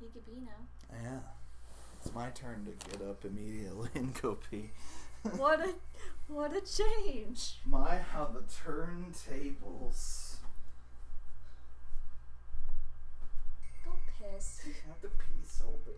You can pee now. Yeah. It's my turn to get up immediately and go pee. What a change. My, how the turntables. Go piss. I have to pee so bad.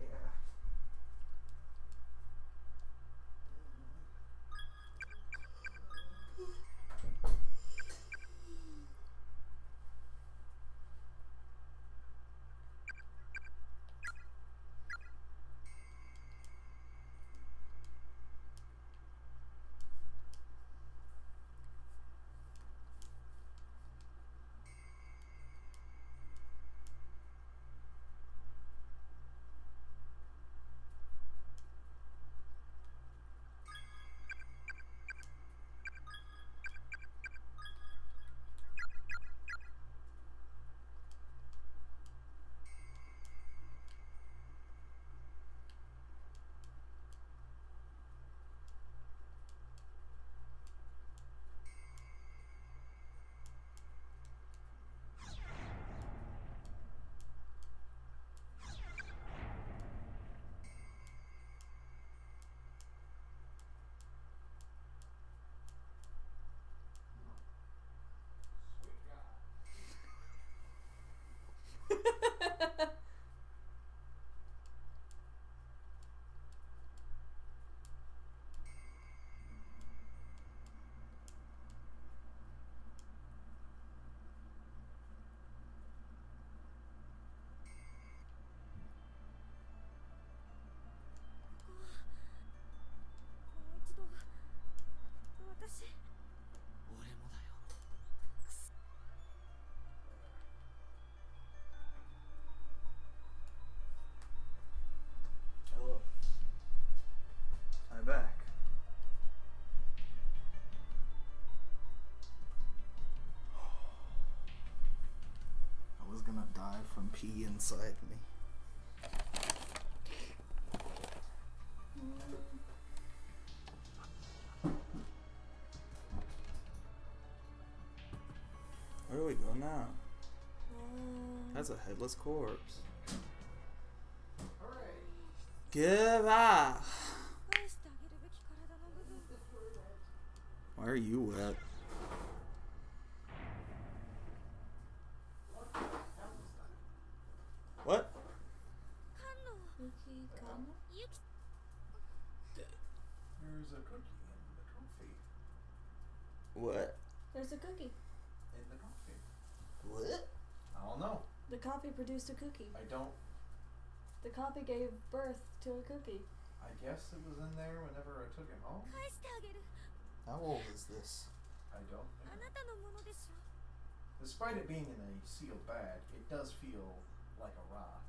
Hello. I'm back. I was gonna die from pee inside me. Where do we go now? That's a headless corpse. Goodbye. Why are you wet? What? There's a cookie in the coffee. What? There's a cookie. In the coffee. What? I don't know. The coffee produced a cookie. I don't. The coffee gave birth to a cookie. I guess it was in there whenever I took it home. How old is this? I don't know. Despite it being in a sealed bag, it does feel like a rock.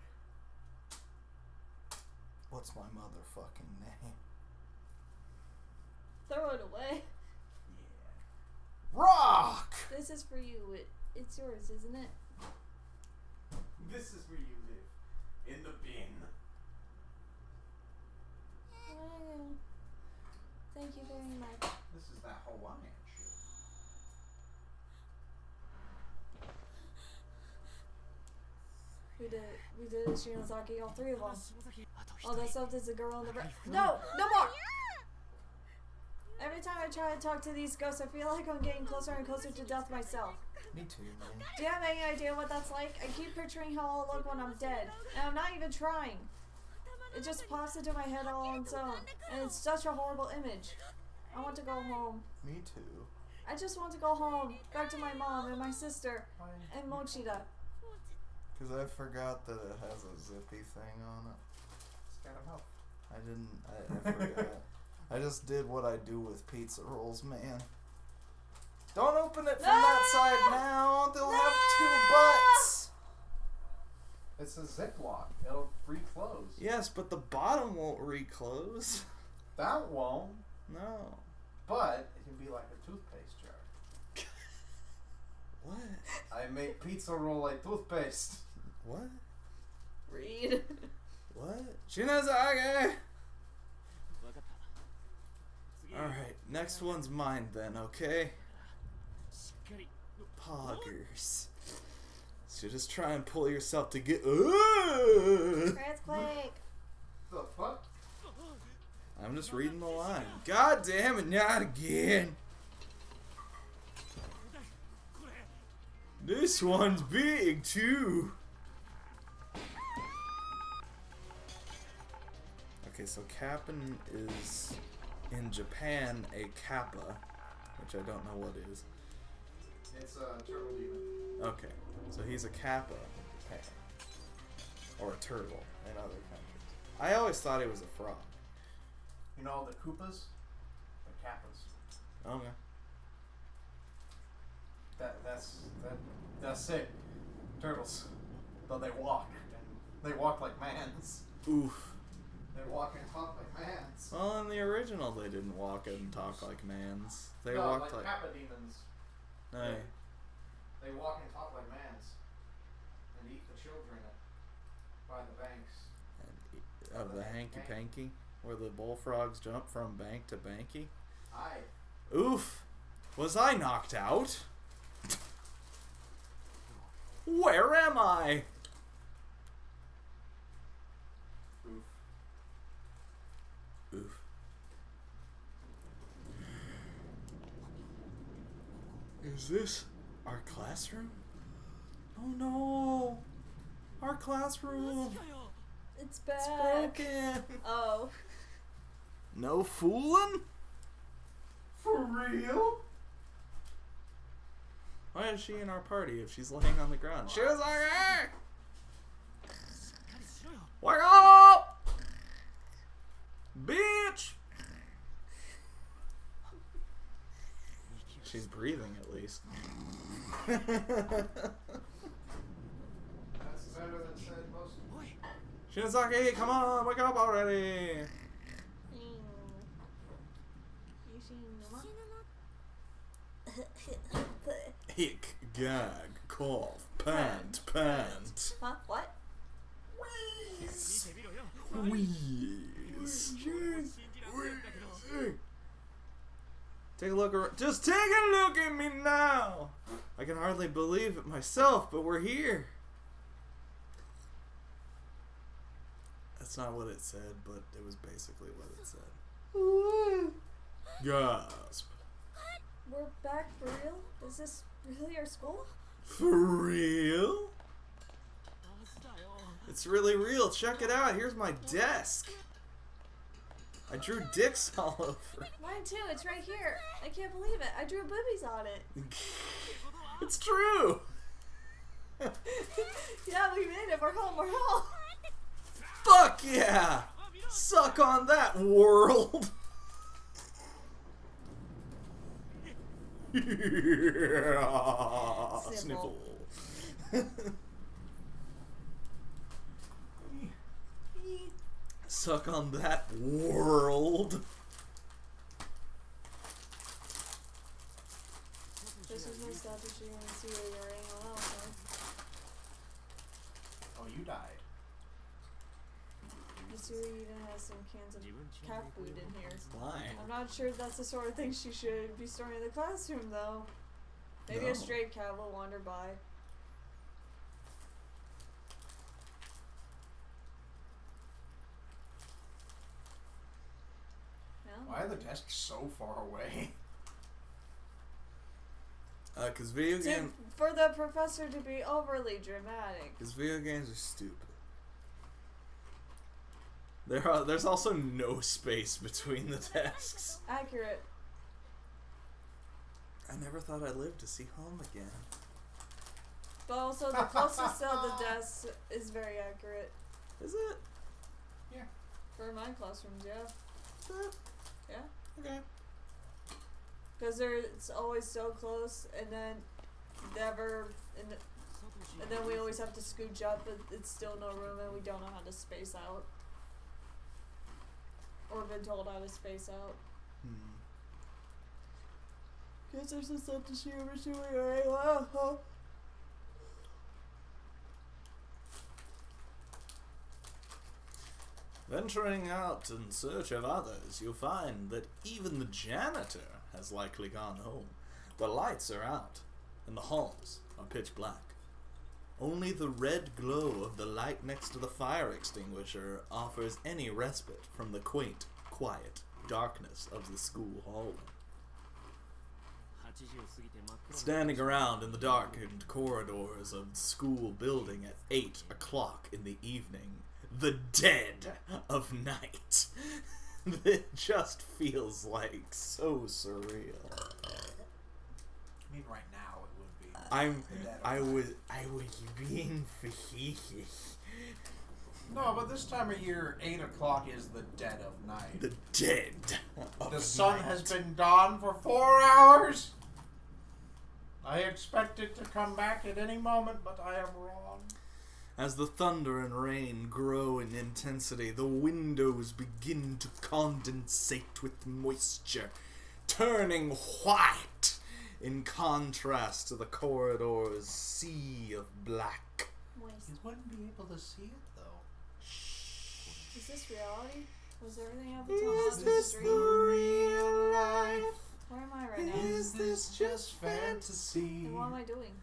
What's my motherfucking name? Throw it away. Yeah. Rock! This is for you. It's yours, isn't it? This is where you live. In the bin. Oh, thank you very much. This is that Hawaiian shit. We did it, Shinozaki, all three of them. Oh, that's up is the girl in the No! No more! Every time I try to talk to these ghosts, I feel like I'm getting closer and closer to death myself. Me too, man. Do you have any idea what that's like? I keep picturing how I'll look when I'm dead, and I'm not even trying. It just pops into my head all on its own, and it's such a horrible image. I want to go home. Me too. I just want to go home, back to my mom and my sister, and Mochida. Because I forgot that it has a zippy thing on it. It's got a mouth. I forgot. I just did what I do with pizza rolls, man. Don't open it from that side now. They'll have two butts. It's a Ziploc. It'll reclose. Yes, but the bottom won't reclose. That won't. No. But it can be like a toothpaste jar. What? I make pizza roll like toothpaste. What? Read. What? Shinozage! Alright, next one's mine then, okay? Poggers. So just try and pull yourself to get. Earthquake. The fuck? I'm just reading the line. God damn it, not again. This one's big too. Okay, so Kapp'n is in Japan a kappa, which I don't know what is. It's a turtle demon. Okay, so he's a kappa in Japan. Or a turtle in other countries. I always thought he was a frog. You know the Koopas? The Kappas. Okay. That's it. Turtles. Though they walk. And they walk like mans. Oof. They walk and talk like mans. Well, in the original, they didn't walk and talk like mans. They no, walked like Kappa demons. Hey. They walk and talk like mans. And eat the children by the banks. Of the hanky panky, where the bullfrogs jump from bank to banky. Aye. Oof! Was I knocked out? Where am I? Oof. Oof. Is this our classroom? Oh no! Our classroom! It's back. It's broken! Oh. No fooling? For real? Why is she in our party if she's laying on the ground? She was like, hey! Wake up! Bitch! She's breathing at least. That's better than said most. Shinazaki, come on, wake up already! Hick, gag, cough, pant, pant. Huh? What? Wheeze. Wheeze. Take a look around. Just take a look at me now! I can hardly believe it myself, but we're here. That's not what it said, but it was basically what it said. Gasp. We're back for real? Is this really our school? For real? It's really real. Check it out. Here's my desk. I drew dicks all over. Mine too. It's right here. I can't believe it. I drew boobies on it. It's true. Yeah, we made it. We're home. We're home. Fuck yeah. Suck on that, world. Yeah. Sniffle. Suck on that, world. This is my stuff that you want to see where you're hanging out with. Oh, you died. Missouri even has some cans of cat food in here. Why? I'm not sure that's the sort of thing she should be storing in the classroom, though. Maybe No. a stray cat will wander by. No? Why are the desks so far away? Cause video games. For the professor to be overly dramatic. Cause video games are stupid. There's also no space between the desks. Accurate. I never thought I'd live to see home again. But also the closest to the desk is very accurate. Is it? Yeah. For my classrooms, yeah. Yeah. Okay. Because it's always so close, and then never, and then we always have to scooch up, but it's still no room, and we don't know how to space out. Or been told how to space out. Guess there's some stuff to share with you. Wow. Venturing out in search of others, you'll find that even the janitor has likely gone home. The lights are out, and the halls are pitch black. Only the red glow of the light next to the fire extinguisher offers any respite from the quaint, quiet darkness of the school hallway. Standing around in the darkened corridors of the school building at 8 o'clock in the evening, the dead of night. It just feels like so surreal. I mean, right now it would be. I was being facetious. No, but this time of year, 8 o'clock is the dead of night. The dead of The sun night. has been gone for 4 hours. I expect it to come back at any moment, but I am wrong. As the thunder and rain grow in intensity, the windows begin to condensate with moisture, turning white in contrast to the corridor's sea of black. Moist. You wouldn't be able to see it, though. Is this reality? Was everything up until now Is just this a the dream? real life? Where am I right now? Is this just fantasy? And what am I doing?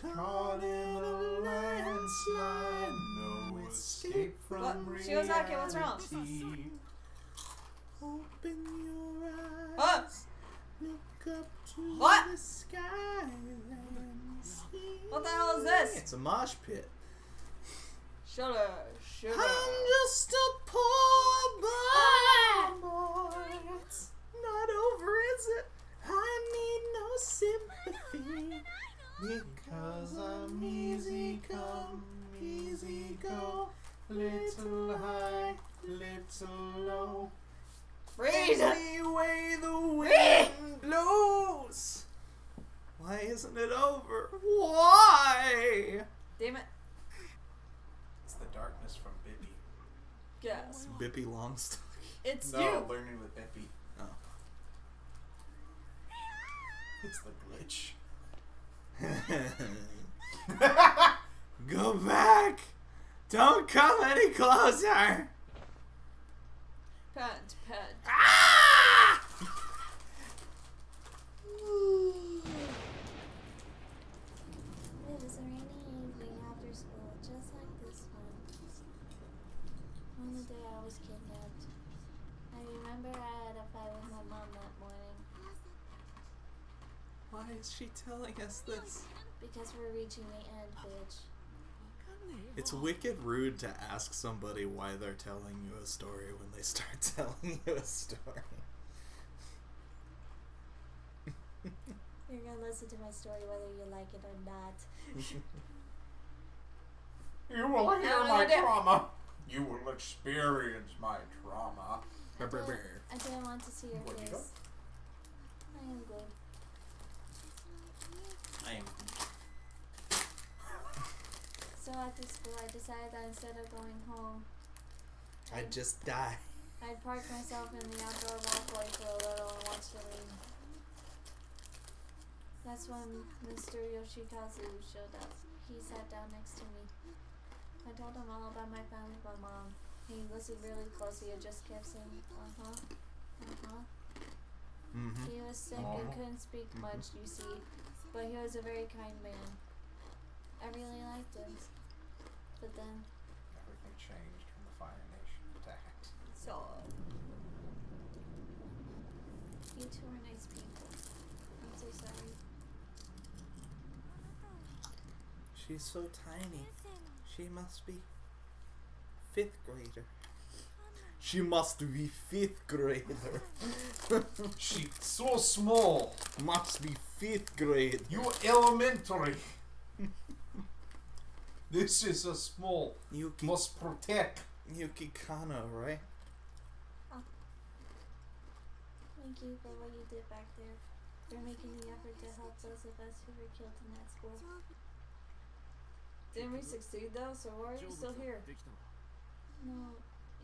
Caught in a landslide, no escape from What? reality. Shiozaki, what's wrong? Open your eyes. What? Look up to What? the sky and see. What the hell is this? It's a mosh pit. Sugar. I'm just a poor boy. It's not over, is it? I need no sympathy. Because I'm easy come, easy go. Little high, little low. Freeze! Any way the wind blows. Why isn't it over? Why? Damn it. It's the darkness from Bippy. Yes. Bippy Longstock. It's No, you. learning with Bippy. Oh. It's the glitch. Go back! Don't come any closer! Pet. Ah! It was a rainy evening after school, just like this one. On the day I was kidnapped. I remember I had a fight with my mom that morning. Why is she telling us this? Because we're reaching the end, bitch. It's wicked rude to ask somebody why they're telling you a story when they start telling you a story. You're gonna listen to my story whether you like it or not. You will hear No, my you don't. trauma. You will experience my trauma. I didn't want to see your What, you face. I am good. I am. So after school, I decided that instead of going home, I'd just die. I'd park myself in the outdoor walkway for a little and watch the rain. That's when Mr. Yoshikazu showed up. He sat down next to me. I told him all about my family with my mom. He listened really closely and just kept saying, Mm-hmm. He was sick and couldn't speak much, you see, but he was a very kind man. I really liked him. But then, Everything changed when the Fire Nation attacked. So, you two are nice people. I'm so sorry. She's so tiny. She must be 5th grader. She must be 5th grader. She's so small. Must be 5th grade. You elementary. This is a small. Yuki, Must protect. Yuki Kano, right? Thank you for what you did back there. For making the effort to help those of us who were killed in that school. didn't we succeed though? So why are you still here? No,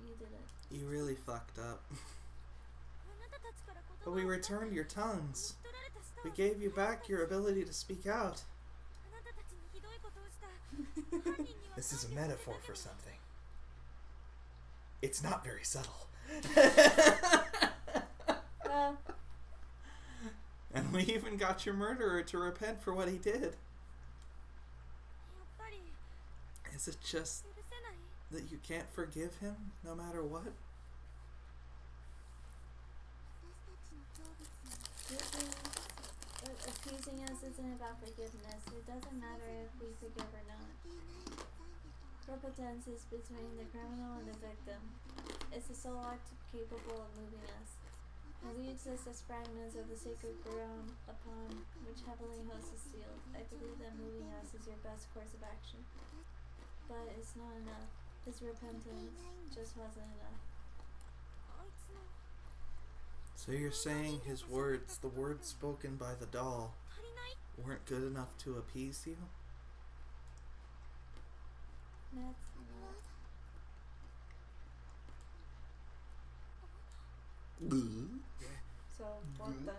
you didn't. You really fucked up. But we returned your tongues. We gave you back your ability to speak out. This is a metaphor for something. It's not very subtle. And we even got your murderer to repent for what he did. Is it just that you can't forgive him no matter what? Accusing us isn't about forgiveness. It doesn't matter if we forgive or not. Repentance is between the criminal and the victim. It's the sole act capable of moving us. And we exist as fragments of the sacred ground upon which heavenly hosts is sealed. I believe that moving us is your best course of action. But it's not enough. His repentance just wasn't enough. So you're saying his words, the words spoken by the doll, weren't good enough to appease you? That's not. So, what then?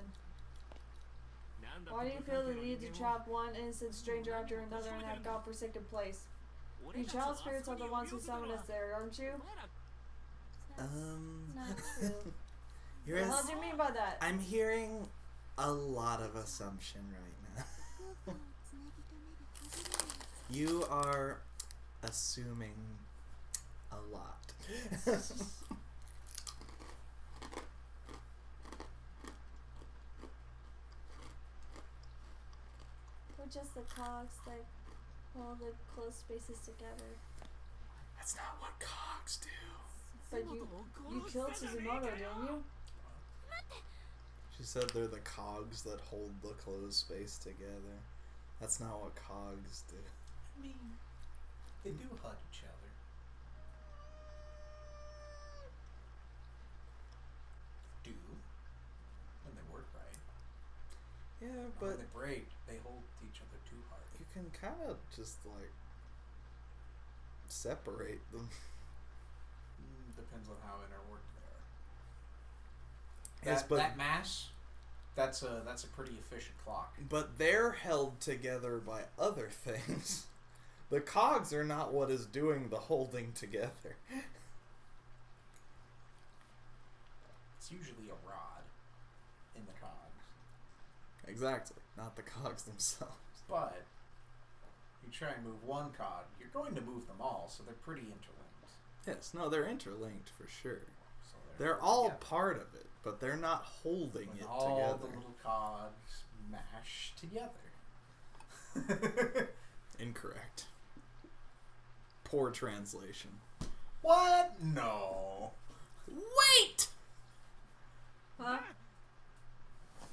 Why do you feel the need to trap one innocent stranger after another in that godforsaken place? You child spirits are the ones who summoned us there, aren't you? That's not true. You're What do you mean by that? I'm hearing a lot of assumption right now. You are assuming a lot. We're just the cogs that hold the close spaces together. That's not what cogs do. But you killed Suzumoto, didn't you? She said they're the cogs that hold the closed space together. That's not what cogs do. I mean, they do hug each other. Do. When they work right. Yeah, But when but they break, they hold each other too hard. you can kind of just like separate them. Depends on how interworked they are. Yes, but that mass, that's a pretty efficient clock. but they're held together by other things. The cogs are not what is doing the holding together. It's usually a rod in the cogs. Exactly, not the cogs themselves. But you try and move one cog, you're going to move them all, so they're pretty interlinked. Yes, no, they're interlinked for sure. So They're all together. part of it, but they're not holding When it all together. the little cogs mash together. Incorrect. Poor translation. What? No. Wait! Huh?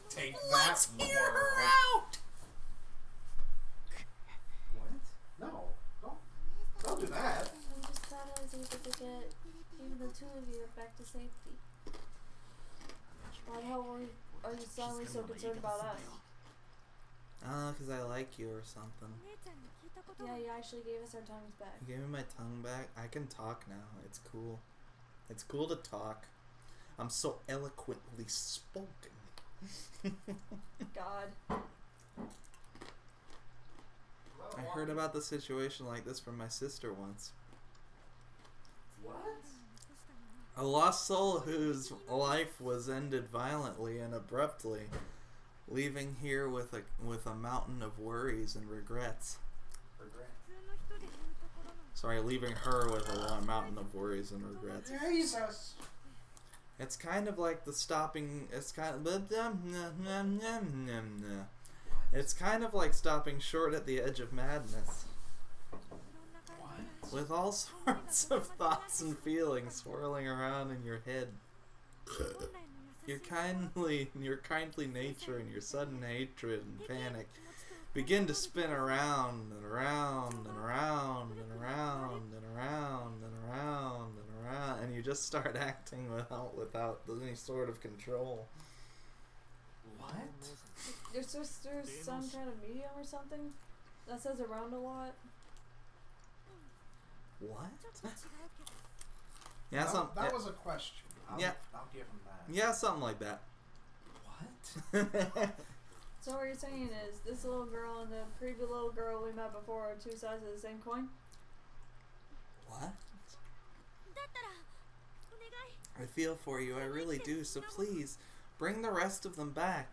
Take Let's that. hear her world. out! What? No. Don't do that. I just thought I was able to get even the two of you back to safety. Why the hell are you suddenly so concerned about us? Because I like you or something. Yeah, you actually gave us our tongues back. You gave me my tongue back. I can talk now. It's cool. It's cool to talk. I'm so eloquently spoken. God. I heard about the situation like this from my sister once. What? A lost soul whose life was ended violently and abruptly, leaving here with a mountain of worries and regrets. Regret. Sorry, leaving her with a mountain of worries and regrets. Jesus. It's kind of like the stopping. It's kind of. It's kind of like stopping short at the edge of madness, What? with all sorts of thoughts and feelings swirling around in your head. Your kindly nature and your sudden hatred and panic begin to spin around and around and around and around and around and around and around, and you just start acting without any sort of control. What? Your sister's some kind of medium or something? That says around a lot? What? Yeah, That was a question. I'll give him that. Yeah, something like that. What? So what you're saying is, this little girl and the creepy little girl we met before are two sides of the same coin? What? I feel for you, I really do, so please, bring the rest of them back.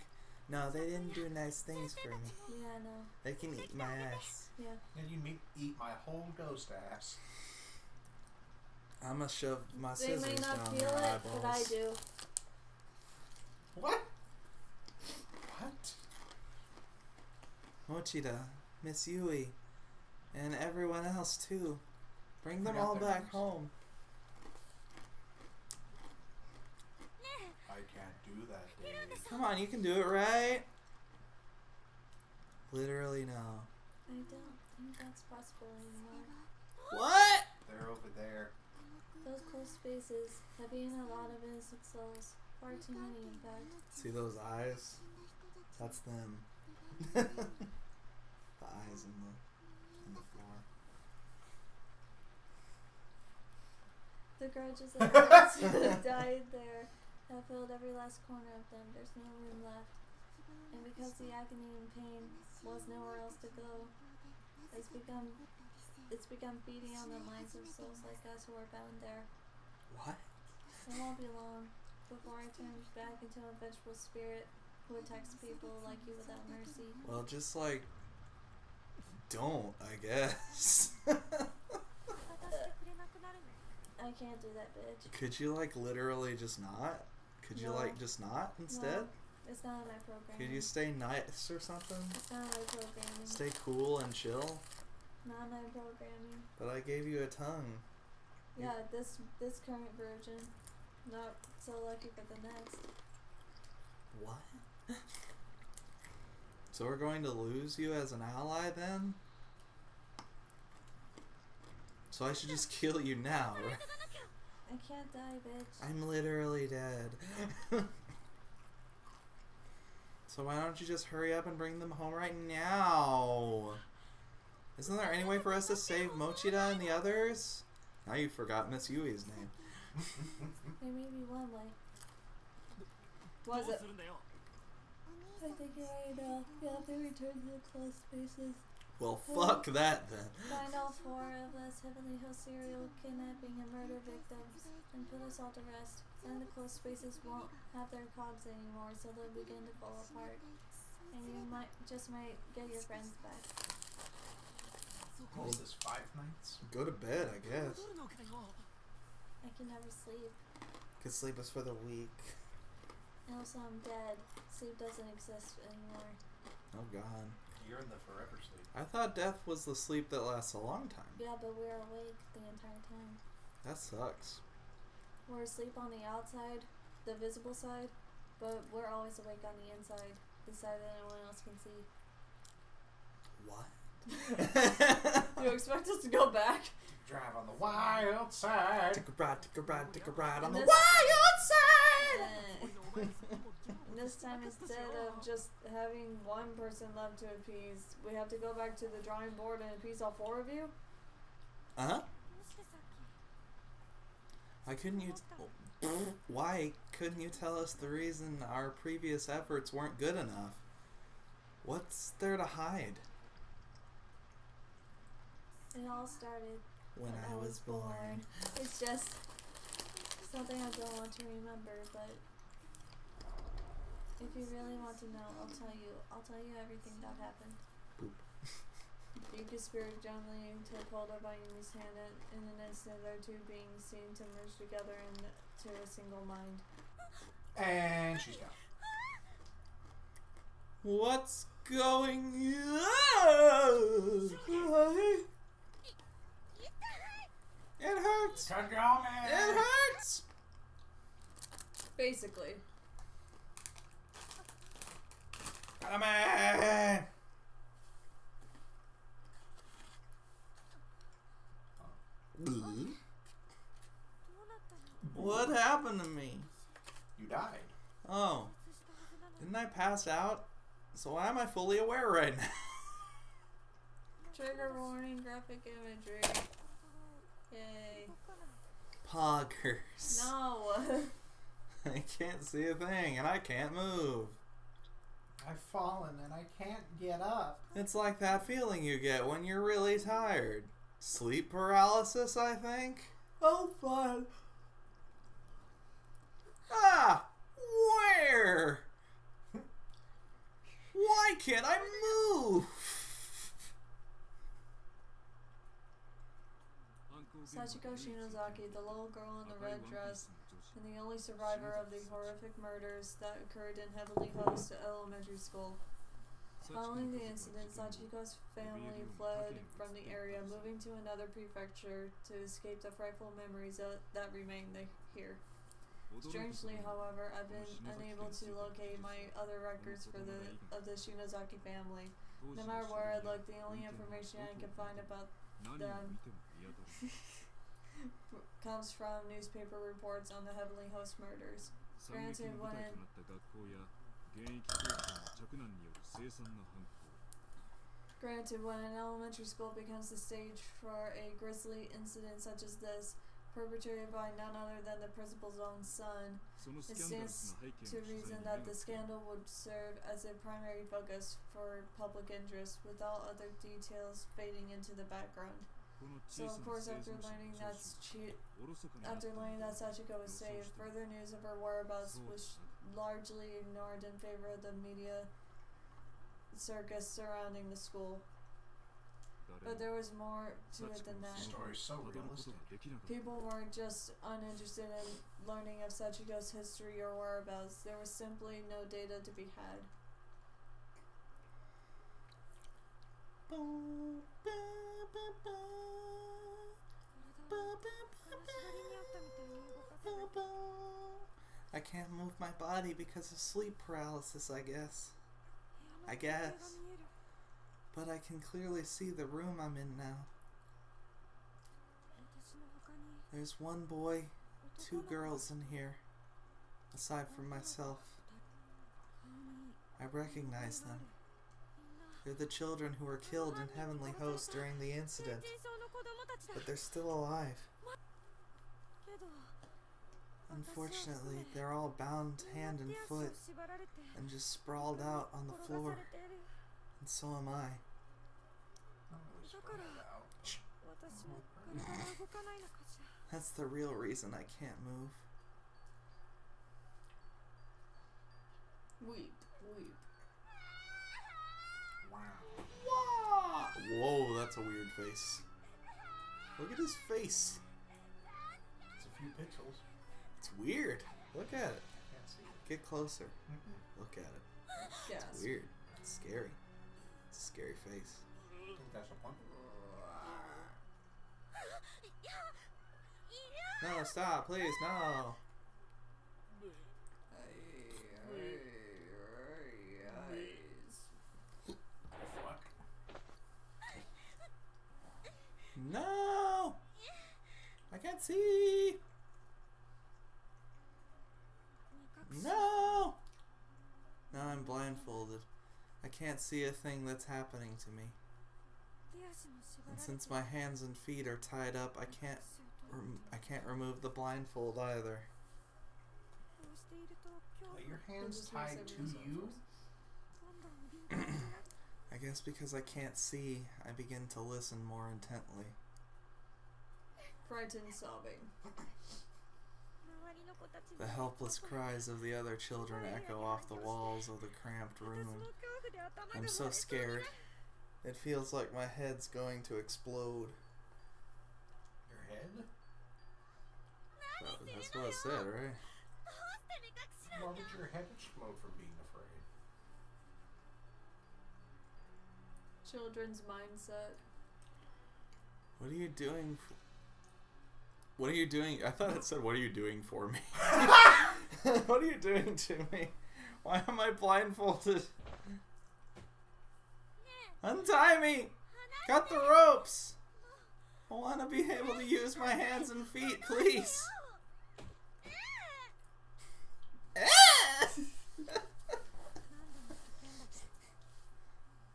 No, they didn't do nice things for me. Yeah, no. They can eat my ass. Yeah. And you eat my whole ghost ass. I'm gonna shove my They scissors may not down feel their it, eyeballs. but I do. What? What? Mochida, Miss Yui, and everyone else too. Bring them Forgot all their back names. home. I can't do that, Dave. Come on, you can do it, right? Literally no. I don't think that's possible anymore. What? They're over there. Those close spaces have eaten a lot of innocent souls. Far too many, in fact. See those eyes? That's them. The eyes in the floor. The grudges of those who died there have filled every last corner of them. There's no room left. And because the agony and pain was nowhere else to go, it's begun feeding on the minds of souls like us who are bound there. What? It won't be long before I turn back into a vengeful spirit who attacks people like you without mercy. Well, just like, don't, I guess. I can't do that, bitch. Could you like literally just not? Could you No. like just not instead? No, it's not in my program. Could you stay nice or something? It's not in my programming. Stay cool and chill? Not in my programming. But I gave you a tongue. Yeah, this current version. Not so lucky for the next. What? So we're going to lose you as an ally then? So I should just kill you now, right? I can't die, bitch. I'm literally dead. So why don't you just hurry up and bring them home right now? Isn't there any way for us to save Mochida and the others? Now you've forgotten Miss Yui's name. There may be one way. Was it? I think you're right now. You'll have to return to the closed spaces. Well, fuck that then. Find all four of us heavenly host serial kidnapping and murder victims and put us all to rest. Then the closed spaces won't have their cogs anymore, so they'll begin to fall apart. And you might get your friends back. What is this, 5 nights? Go to bed, I guess. I can never sleep. Cause sleep is for the weak. And also I'm dead. Sleep doesn't exist anymore. Oh god. You're in the forever sleep. I thought death was the sleep that lasts a long time. Yeah, but we're awake the entire time. That sucks. We're asleep on the outside, the visible side, but we're always awake on the inside, the side that no one else can see. What? You expect us to go back? Drive on the wild side. Take a ride on the This- wild side! And this time, instead of just having one person left to appease, we have to go back to the drawing board and appease all four of you? Uh-huh. Why couldn't you tell us the reason our previous efforts weren't good enough? What's there to hide? It all started When I was born. It's just something I don't want to remember, but if you really want to know, I'll tell you. I'll tell you everything that happened. Boop. Yuki spirit gently took hold of Ayumi's hand, and in an instant their two beings seemed to merge together into a single mind. And she's down. What's going on? It hurts. Kagome! It hurts. Basically. Kagome! What happened to me? You died. Oh, didn't I pass out? So why am I fully aware right now? Trigger warning, graphic imagery. Yay. Poggers. No. I can't see a thing and I can't move. I've fallen and I can't get up. It's like that feeling you get when you're really tired. Sleep paralysis, I think? Oh, fun. Ah! Where? Why can't I move? Sachiko Shinozaki, the little girl in the red dress, and the only survivor of the horrific murders that occurred in Heavenly Host Elementary School. Following the incident, Sachiko's family fled from the area, moving to another prefecture to escape the frightful memories that remain here. Strangely, however, I've been unable to locate my other records of the Shinozaki family. No matter where I look, the only information I can find about them comes from newspaper reports on the Heavenly Host murders. Granted, when an elementary school becomes the stage for a grisly incident such as this, perpetrated by none other than the principal's own son, it stands to reason that the scandal would serve as a primary focus for public interest, with all other details fading into the background. So, of course, after learning that Sachiko was saved, further news of her whereabouts was largely ignored in favor of the media circus surrounding the school. But there was more to it than that. The story's so realistic. People weren't just uninterested in learning of Sachiko's history or whereabouts. There was simply no data to be had. I can't move my body because of sleep paralysis, I guess. But I can clearly see the room I'm in now. There's one boy, 2 girls in here, aside from myself. I recognize them. They're the children who were killed in Heavenly Host during the incident, but they're still alive. Unfortunately, they're all bound hand and foot and just sprawled out on the floor. And so am I. That's the real reason I can't move. Weep. Wow. Whoa, that's a weird face. Look at his face. It's a few pixels. It's weird. Look at it. Can't see it. Get closer. Look at it. Yes. It's weird. It's scary. It's a scary face. I think that's a point. No, stop, please, no. Fuck. No! I can't see! No! Now I'm blindfolded. I can't see a thing that's happening to me. And since my hands and feet are tied up, I can't remove the blindfold either. Are your hands tied to you? I guess because I can't see, I begin to listen more intently. Frightened sobbing. The helpless cries of the other children echo off the walls of the cramped room. I'm so scared. It feels like my head's going to explode. Your head? Well, that's what I said, right? Why would your head explode from being afraid? Children's mindset. What are you doing? What are you doing? I thought it said, what are you doing for me? What are you doing to me? Why am I blindfolded? Untie me! Cut the ropes! I want to be able to use my hands and feet, please!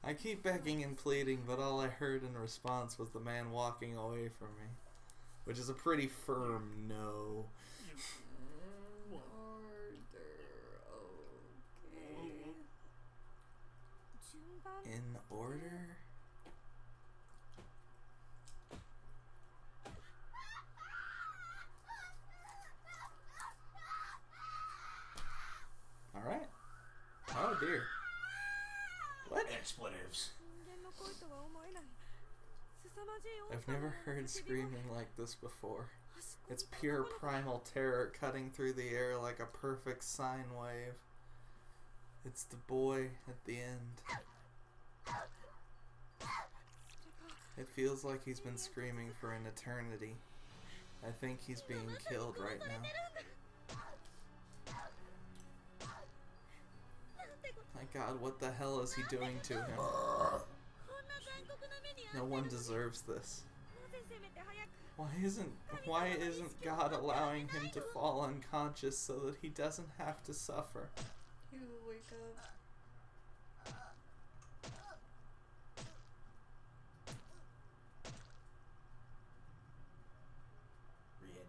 I keep begging and pleading, but all I heard in response was the man walking away from me. Which is a pretty firm no. In order? Alright. Oh dear. expletives. I've never heard screaming like this before. It's pure primal terror cutting through the air like a perfect sine wave. It's the boy at the end. It feels like he's been screaming for an eternity. I think he's being killed right now. My God, what the hell is he doing to him? No one deserves this. Why isn't God allowing him to fall unconscious so that he doesn't have to suffer? He will wake up. Red.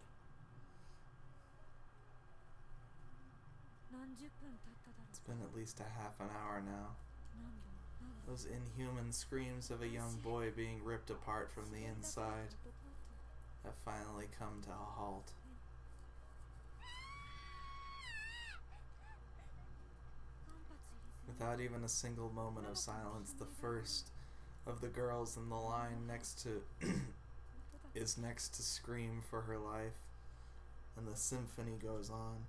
It's been at least a half an hour now. Those inhuman screams of a young boy being ripped apart from the inside have finally come to a halt. Without even a single moment of silence, the first of the girls in the line next to is next to scream for her life, and the symphony goes on.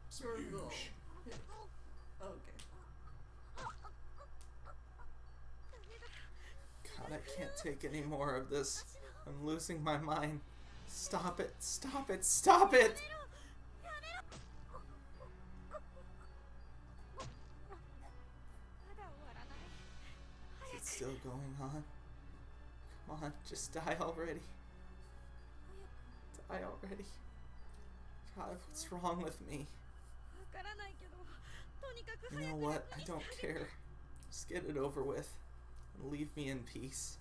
Circle. Okay. God, I can't take any more of this. I'm losing my mind. Stop it, stop it, stop it! Is it still going on? Come on, just die already. Die already. God, what's wrong with me? You know what? I don't care. Just get it over with and leave me in peace.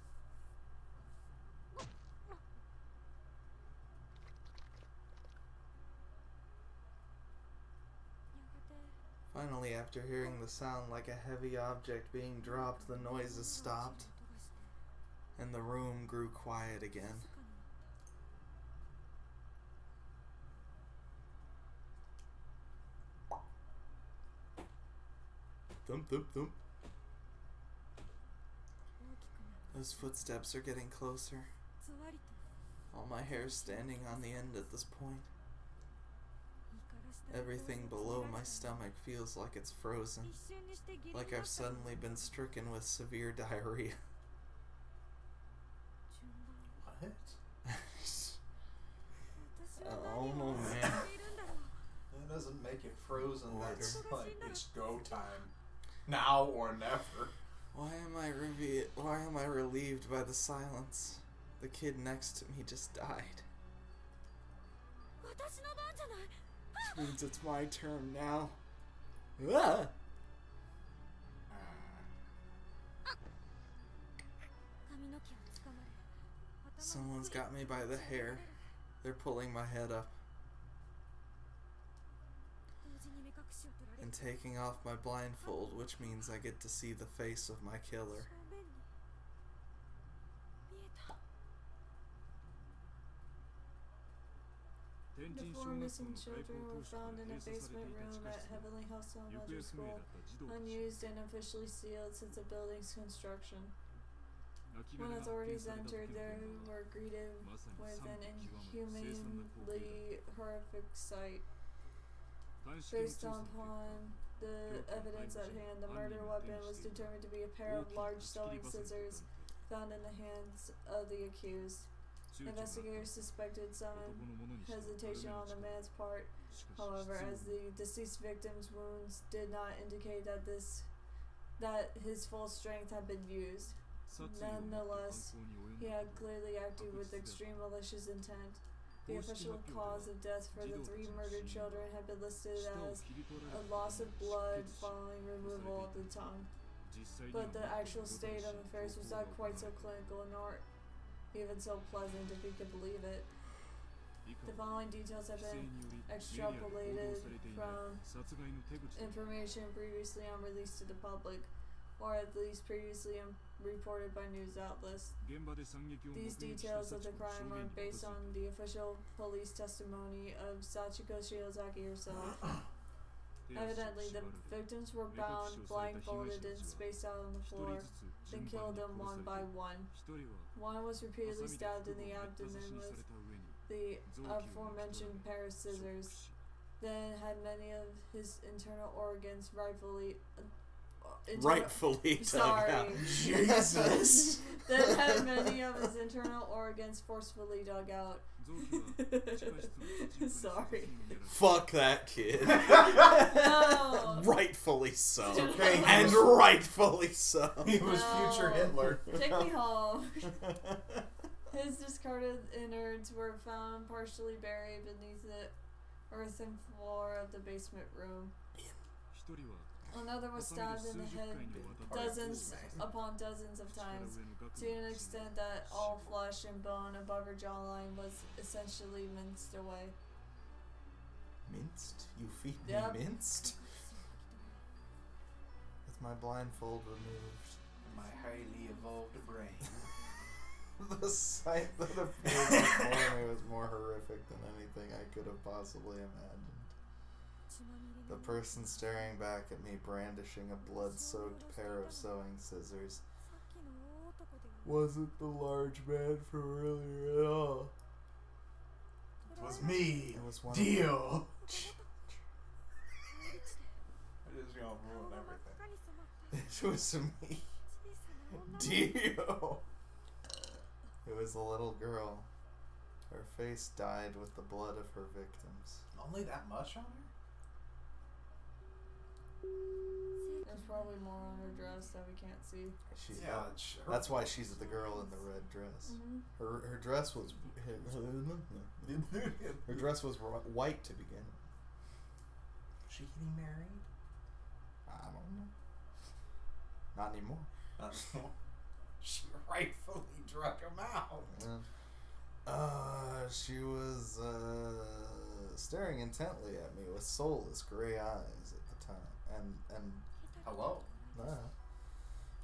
Finally, after hearing the sound like a heavy object being dropped, the noises stopped, and the room grew quiet again. Thump, thump, thump. Those footsteps are getting closer. All my hair's standing on the end at this point. Everything below my stomach feels like it's frozen, like I've suddenly been stricken with severe diarrhea. What? Oh man. That doesn't make it frozen. That's like it's go time. Now or never. Why am I relieved by the silence? The kid next to me just died. Which means it's my turn now. Ah! Someone's got me by the hair. They're pulling my head up and taking off my blindfold, which means I get to see the face of my killer. The 4 missing children were found in a basement room at Heavenly House Elementary School, unused and officially sealed since the building's construction. When authorities entered, they were greeted with an inhumanly horrific sight. Based upon the evidence at hand, the murder weapon was determined to be a pair of large sewing scissors found in the hands of the accused. Investigators suspected some hesitation on the man's part, however, as the deceased victim's wounds did not indicate that his full strength had been used. Nonetheless, he had clearly acted with extreme malicious intent. The official cause of death for the 3 murdered children had been listed as a loss of blood following removal of the tongue. But the actual state of affairs was not quite so clinical nor even so pleasant, if you could believe it. The following details have been extrapolated from information previously unreleased to the public. or at least previously reported by news outlets. These details of the crime are based on the official police testimony of Sachiko Shiozaki herself. Evidently, the victims were bound, blindfolded, and spaced out on the floor, then killed them one by one. One was repeatedly stabbed in the abdomen with the aforementioned pair of scissors, then had many of his internal organs rightfully dug out. Jesus. Then had many of his internal organs forcefully dug out. Sorry. Fuck that kid. No. Rightfully so. Okay, And rightfully so. He was future Hitler. Take me home. His discarded innards were found partially buried beneath the earthen floor of the basement room. Another was stabbed in the head dozens upon dozens of times, to an extent that all flesh and bone above her jawline was essentially minced away. Minced? You feed me Yep. minced? With my blindfold removed. My highly evolved brain. The sight that appeared before me was more horrific than anything I could have possibly imagined. The person staring back at me brandishing a blood-soaked pair of sewing scissors wasn't the large man from earlier at all. It was me. It was one Dio. It is gonna ruin everything. It was me. Dio. It was a little girl. Her face dyed with the blood of her victims. Only that much on her? There's probably more on her dress that we can't see. Yeah, That's why she's the girl in the red dress. Mm-hmm. Her dress was her dress was white to begin. Was she getting married? I don't know. Not anymore. She rightfully drug him out. She was staring intently at me with soulless gray eyes at the time, and Hello.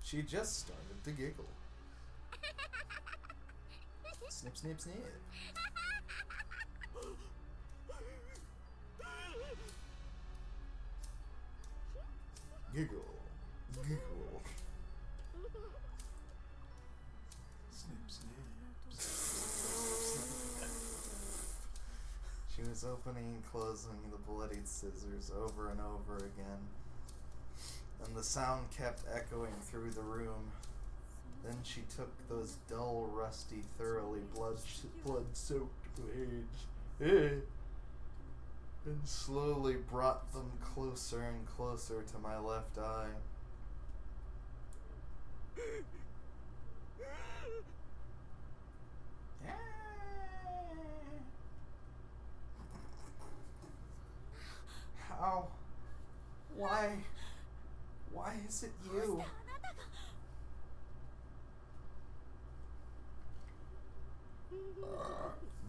She just started to giggle. Snip, snip, snip. Giggle, giggle. Snip, snip. She was opening and closing the bloodied scissors over and over again, and the sound kept echoing through the room. Then she took those dull, rusty, thoroughly blood-soaked blades and slowly brought them closer and closer to my left eye. How? Why? Why is it you?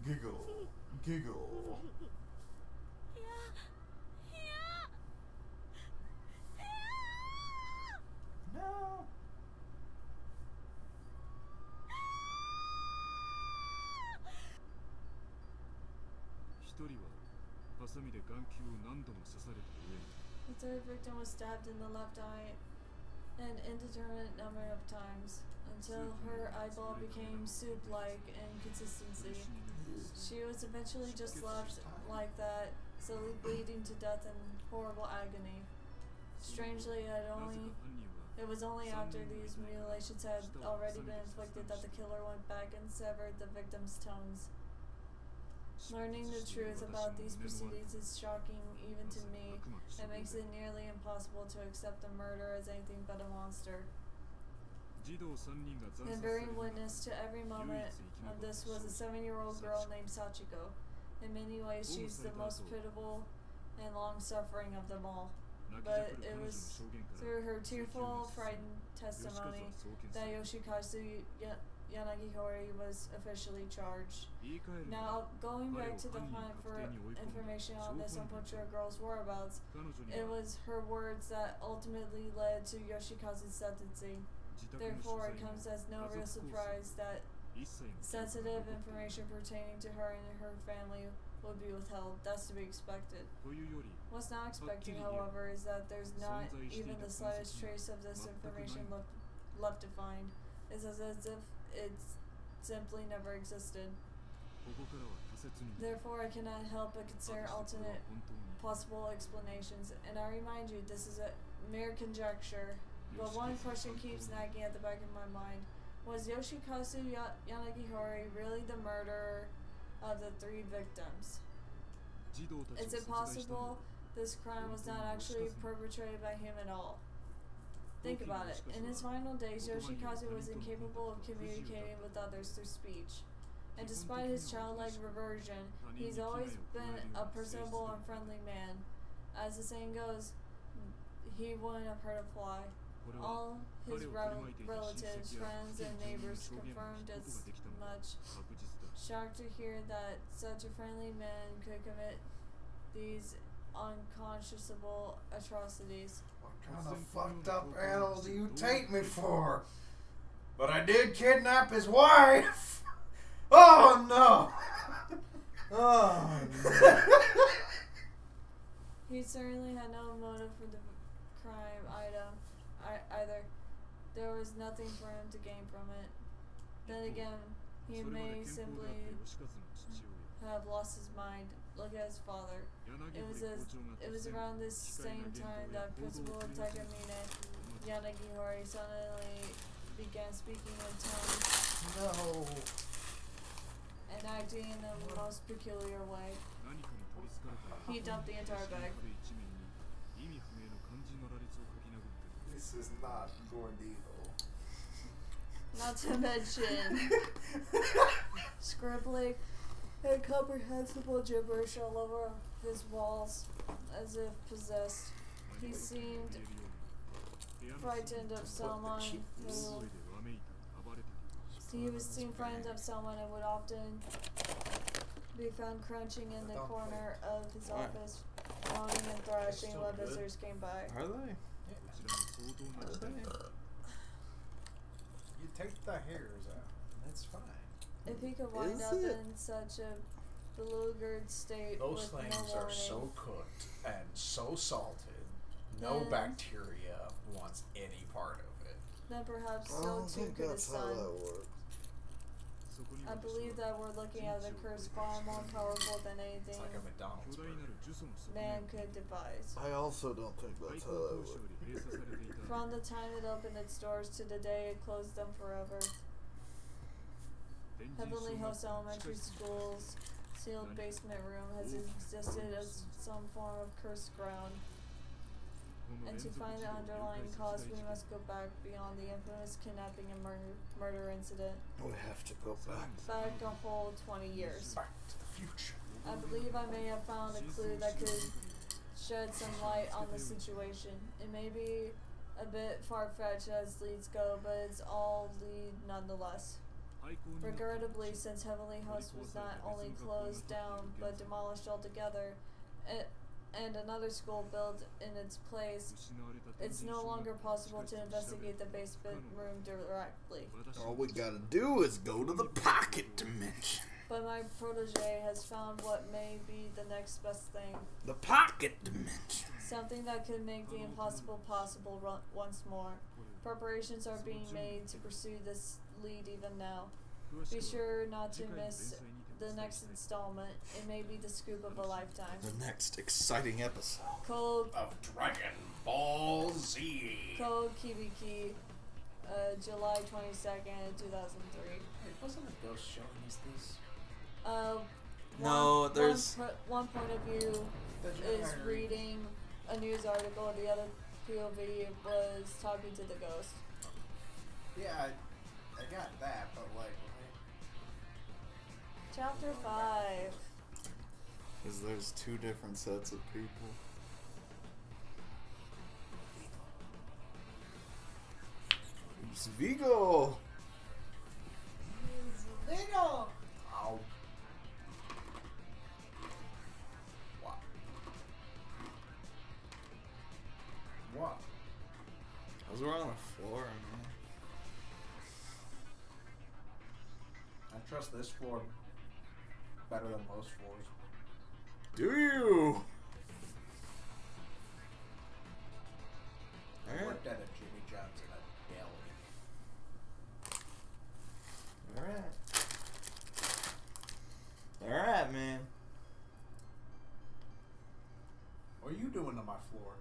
Giggle, giggle. No. The third victim was stabbed in the left eye an indeterminate number of times until her eyeball became soup-like in consistency. She was eventually just left like that, slowly bleeding to death in horrible agony. Strangely, it was only after these mutilations had already been inflicted that the killer went back and severed the victim's tongues. Learning the truth about these proceedings is shocking even to me, and makes it nearly impossible to accept the murder as anything but a monster. And bearing witness to every moment of this was a 7-year-old girl named Sachiko. In many ways, she's the most pitiable and long-suffering of them all. But it was through her tearful, frightened testimony that Yoshikazu Yanagihori was officially charged. Now, going back to the hunt for information on this unfortunate girl's whereabouts, it was her words that ultimately led to Yoshikazu's sentencing. Therefore, it comes as no real surprise that sensitive information pertaining to her and her family would be withheld. That's to be expected. What's not expected, however, is that there's not even the slightest trace of this information left to find. It's as if it simply never existed. Therefore, I cannot help but consider alternate possible explanations, and I remind you, this is a mere conjecture. But one question keeps nagging at the back of my mind. Was Yoshikazu Yanagihori really the murderer of the 3 victims? Is it possible this crime was not actually perpetrated by him at all? Think about it. In his final days, Yoshikazu was incapable of communicating with others through speech. And despite his childlike reversion, he's always been a personable and friendly man. As the saying goes, he wouldn't have hurt a fly. All his relatives, friends, and neighbors confirmed as much. Shocked to hear that such a friendly man could commit these unconscionable atrocities. What kind of fucked up animal do you take me for? But I did kidnap his wife! Oh no! Oh no. He certainly had no motive for the crime either. There was nothing for him to gain from it. Then again, he may simply have lost his mind. Look at his father. It was around this same time that Principal Takamine Yanagihori suddenly began speaking in tongues. No. And acting in the most peculiar way. He dumped the entire bag. This is not Gordito. Not to mention scribbling incomprehensible gibberish all over his walls, as if possessed. He seemed frightened of someone who and would often be found crunching in the corner of his office, moaning and thrashing while visitors came by. Are they? You take the hairs out, and that's fine. If he could wind up in such a beleaguered state Those with things no warning, are so cooked and so salted, no bacteria wants any part of it. then perhaps I so don't too think could his that's how son. that works. I believe that we're looking at a curse far more powerful than It's anything like a McDonald's burger. man could devise. I also don't think that's how that works. From the time it opened its doors to the day it closed them forever. Heavenly Host Elementary School's sealed basement room has existed as some form of cursed ground. And to find the underlying cause, we must go back beyond the infamous kidnapping and murder incident. We have to go back. Back a whole 20 years. Back to the future. I believe I may have found a clue that could shed some light on the situation. It may be a bit far-fetched as leads go, but it's all lead nonetheless. Regrettably, since Heavenly Host was not only closed down, but demolished altogether, and another school built in its place, it's no longer possible to investigate the basement room directly. All we gotta do is go to the pocket dimension. But my protege has found what may be the next best thing. The pocket dimension. Something that could make the impossible possible once more. Preparations are being made to pursue this lead even now. Be sure not to miss the next installment. It may be the scoop of a lifetime. The next exciting episode. Code Of Dragon Ball Z. Code Kibiki, July 22nd, 2003. Hey, wasn't a ghost showing us this? No, there's one point of view is reading a news article, the other POV was talking to the ghost. Yeah, I got that, but like... Chapter 5. because there's 2 different sets of people. It's Vigo. what? Because we're on the floor, man. I trust this floor better than most floors. Do you? I Alright. worked at a Jimmy John's in a deli. Alright. Alright, man. What are you doing to my floor?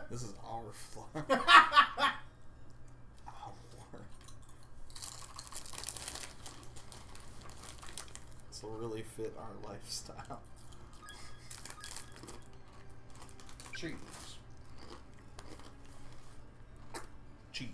This is our floor. Our. This will really fit our lifestyle. Cheese. Cheese.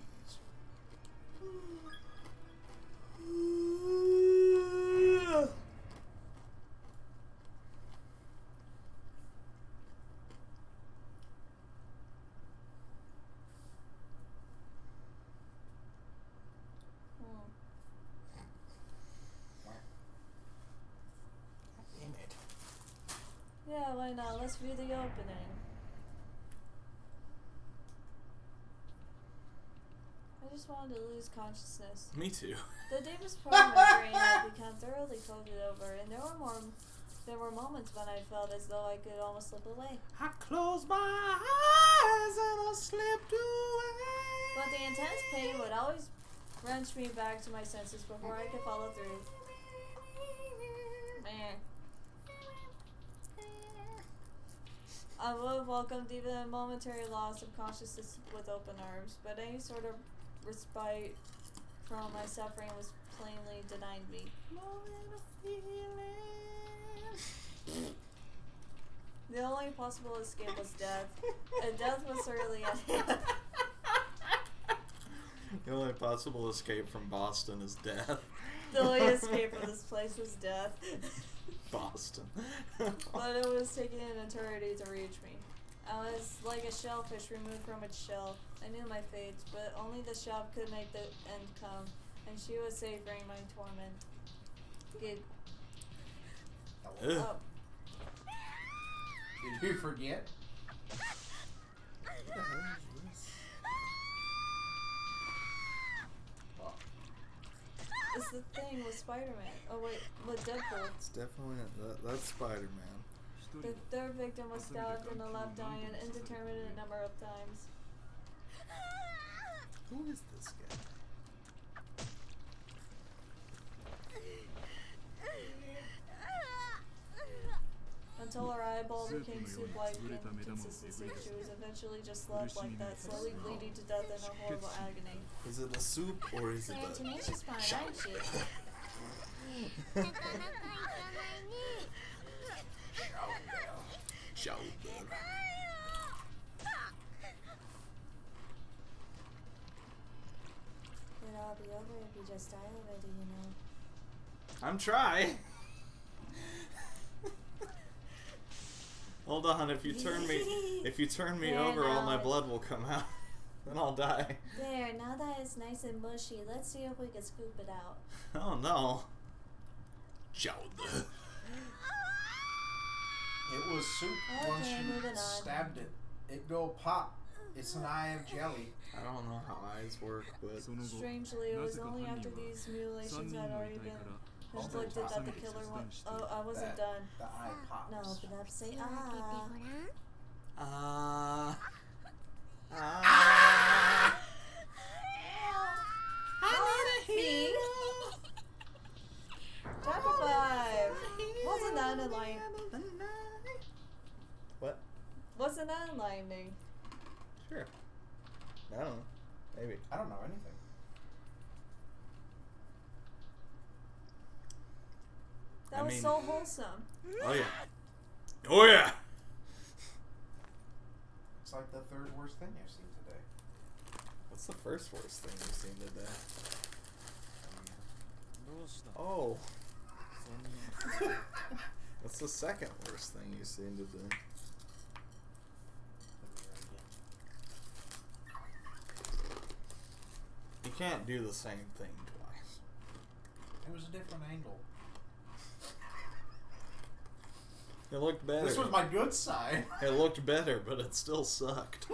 Damn it. Yeah, why not? Let's view the opening. I just wanted to lose consciousness. Me too. The deepest part of my brain had become thoroughly coated over, and there were moments when I felt as though I could almost slip away. I closed my eyes and I slipped away. But the intense pain would always wrench me back to my senses before I could follow through. Man. I would have welcomed even a momentary loss of consciousness with open arms, but any sort of respite from my suffering was plainly denied me. The only possible escape was death, and death was certainly at hand. The only possible escape from Boston is death. The only escape from this place was death. Boston. But it was taking an eternity to reach me. I was like a shellfish removed from its shell. I knew my fate, but only the shell could make the end come, and she was savoring my torment. Gig. Ugh. Oh. Did you forget? Oh. It's the thing with Spider-Man. Oh wait, with Deadpool. It's definitely that's Spider-Man. The third victim was stabbed in the left eye an indeterminate number of times. Who is this guy? Until her eyeball became soup-like in consistency, she was eventually just left like that, slowly bleeding to death in a horrible agony. Is it the soup or is it You're a the tenacious one, aren't you? show? It'll all be over if you just die already, you know. I'm trying. Hold on, if you turn me Yeah, over, all my no. blood will come out. Then I'll die. There, now that it's nice and mushy, let's see if we can scoop it out. Oh no. Show. It was soup. Okay, Once you moving on. stabbed it, it go pop. It's an eye of jelly. I don't know how eyes work, but Strangely, it was only after these mutilations had already been inflicted that the killer went. Oh, I wasn't done. The eye pops. No, but that's say 開けてごらん Me? Chapter 5. Wasn't that enlightening? What? Wasn't that enlightening? Sure. I don't know. Maybe. I don't know anything. That I was mean- so wholesome. Oh yeah. Oh yeah. It's like the third worst thing I've seen today. What's the first worst thing you've seen today? Oh. What's the second worst thing you've seen today? You can't do the same thing twice. It was a different angle. It looked better. This was my good side. It looked better, but it still sucked.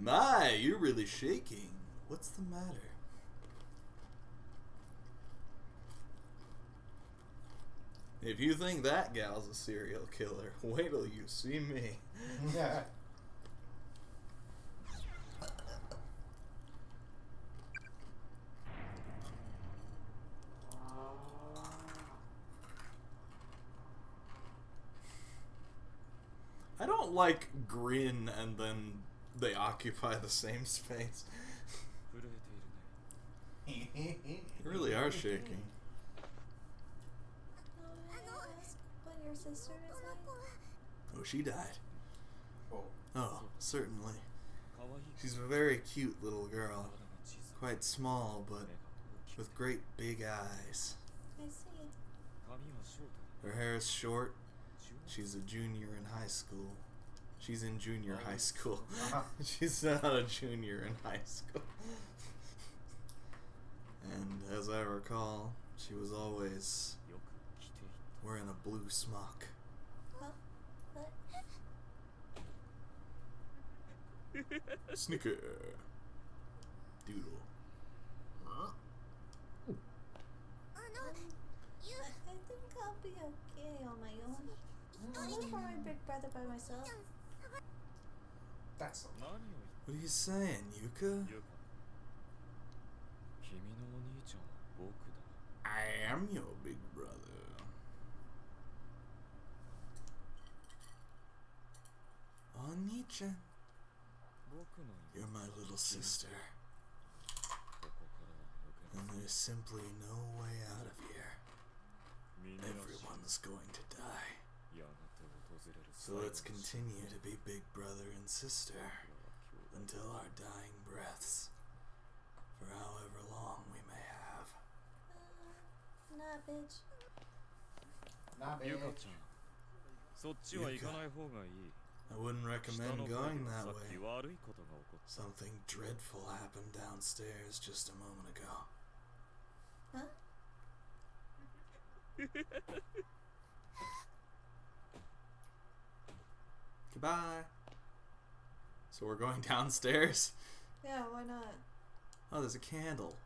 My, you're really shaking. What's the matter? If you think that gal's a serial killer, wait till you see me. Yeah. I don't like grin and then they occupy the same space. You really are shaking. May I ask what your sister is like? Oh, she died. Oh. Oh, certainly. She's a very cute little girl. Quite small, but with great big eyes. I see. Her hair is short. She's a junior in high school. She's in junior high school. She's not a junior in high school. And as I recall, she was always wearing a blue smock. What? Snicker. Doodle. I think I'll be okay on my own. I'll look for my big brother by myself. That's a lot. What are you saying, Yuka? I am your big brother. Oni-chan. You're my little sister. And there's simply no way out of here. Everyone's going to die. So let's continue to be big brother and sister until our dying breaths, for however long we may have. Nah, bitch. Not bad. I wouldn't recommend going that way. Something dreadful happened downstairs just a moment ago. Huh? Goodbye. So we're going downstairs? Yeah, why not? Oh, there's a candle.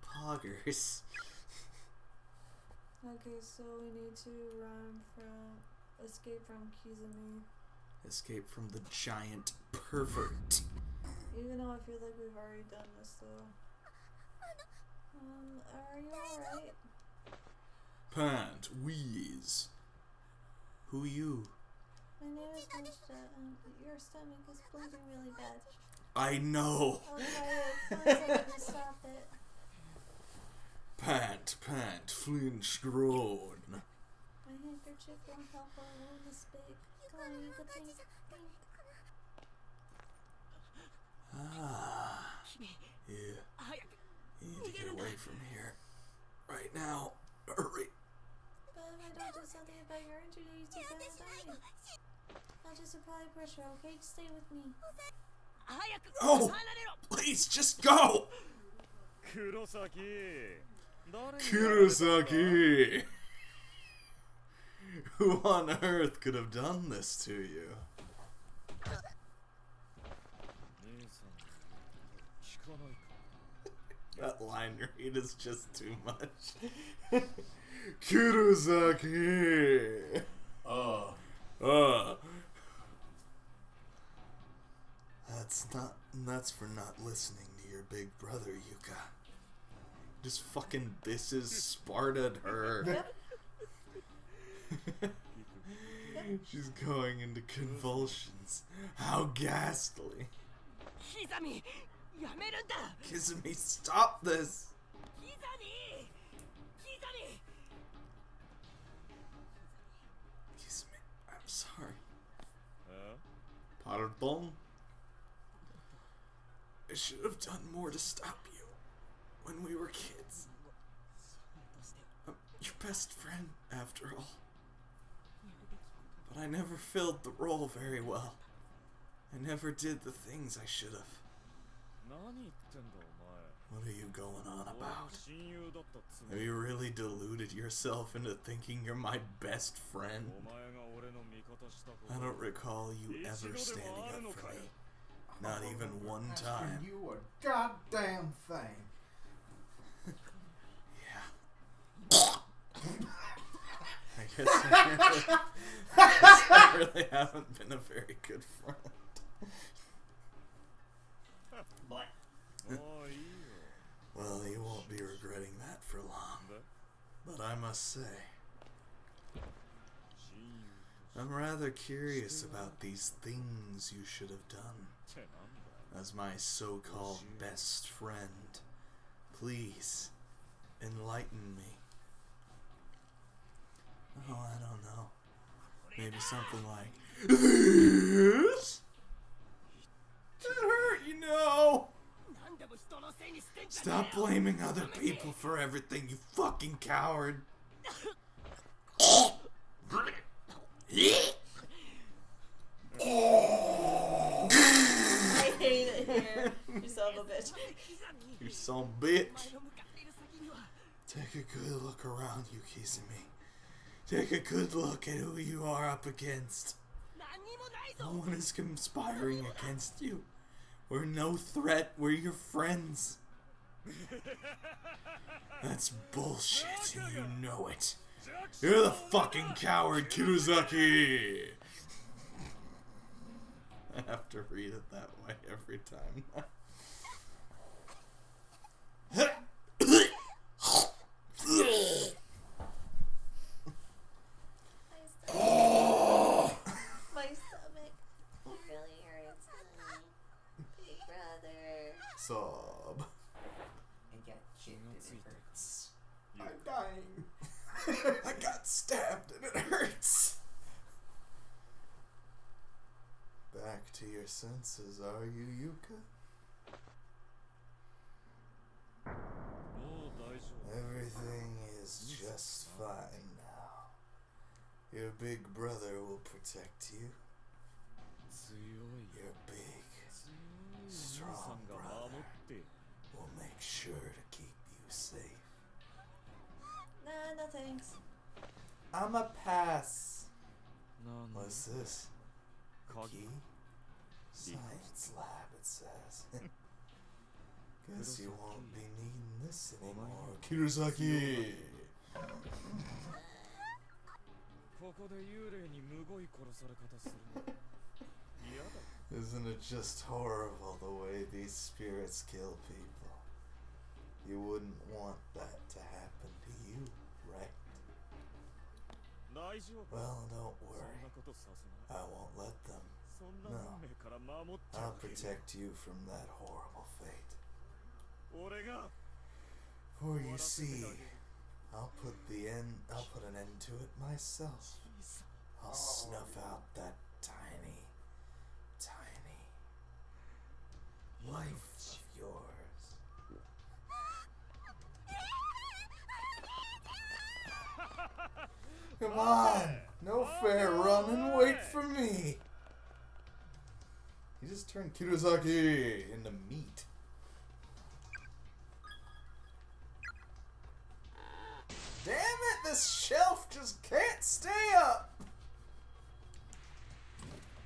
Poggers. Okay, so we need to escape from Kizumi. Escape from the giant pervert. Even though I feel like we've already done this, though. Are you alright? Pant, wheeze. Who you? My name is Hipster, and your stomach is bleeding really bad. I know. I'll try it. Please, to stop it. Pant, flinch, groan. My handkerchief won't help our wound this big. Come on, you could think. Ah. Yeah. You need to get away from here. Right now. Hurry. But if I don't do something about your injuries, you're gonna die. I'll just apply pressure, okay? Stay with me. Oh! Please, just go! Kurosaki! Who on earth could have done this to you? That line read is just too much. Kurosaki! That's for not listening to your big brother, Yuka. Just fucking bisses Sparta'd her. Yep. She's going into convulsions. How ghastly. Kizumi, stop this! Kizumi, I'm sorry. Pardon? I should have done more to stop you when we were kids. I'm your best friend, after all. But I never filled the role very well. I never did the things I should have. What are you going on about? Have you really deluded yourself into thinking you're my best friend? I don't recall you ever standing up for me. Not even one time. You a goddamn thing. Yeah. I guess I really haven't been a very good friend. Well, you won't be regretting that for long. But I must say, I'm rather curious about these things you should have done. As my so-called best friend, please, enlighten me. Oh, I don't know. Maybe something like this? That hurt, you know. Stop blaming other people for everything, you fucking coward. I hate it here. You son of a bitch. You son of a bitch. Take a good look around you, Kisame. Take a good look at who you are up against. No one is conspiring against you. We're no threat. We're your friends. That's bullshit, and you know it. You're the fucking coward, Kiruzaki! I have to read it that way every time. My stomach really hurts. Big brother. Sob. I got shit and it hurts. I'm dying. I got stabbed and it hurts. Back to your senses, are you, Yuka? Everything is just fine now. Your big brother will protect you. Your big, strong brother will make sure to keep you safe. Nah, no thanks. I'm a pass. What's this? Key? Science lab, it says. Guess you won't be needing this anymore, Kiruzaki. Isn't it just horrible the way these spirits kill people? You wouldn't want that to happen to you, right? Well, don't worry. I won't let them. No. I'll protect you from that horrible fate. For you see, I'll put an end to it myself. I'll snuff out that tiny life of yours. Come on! No fair running, wait for me! He just turned Kiruzaki into meat. Damn it, this shelf just can't stay up!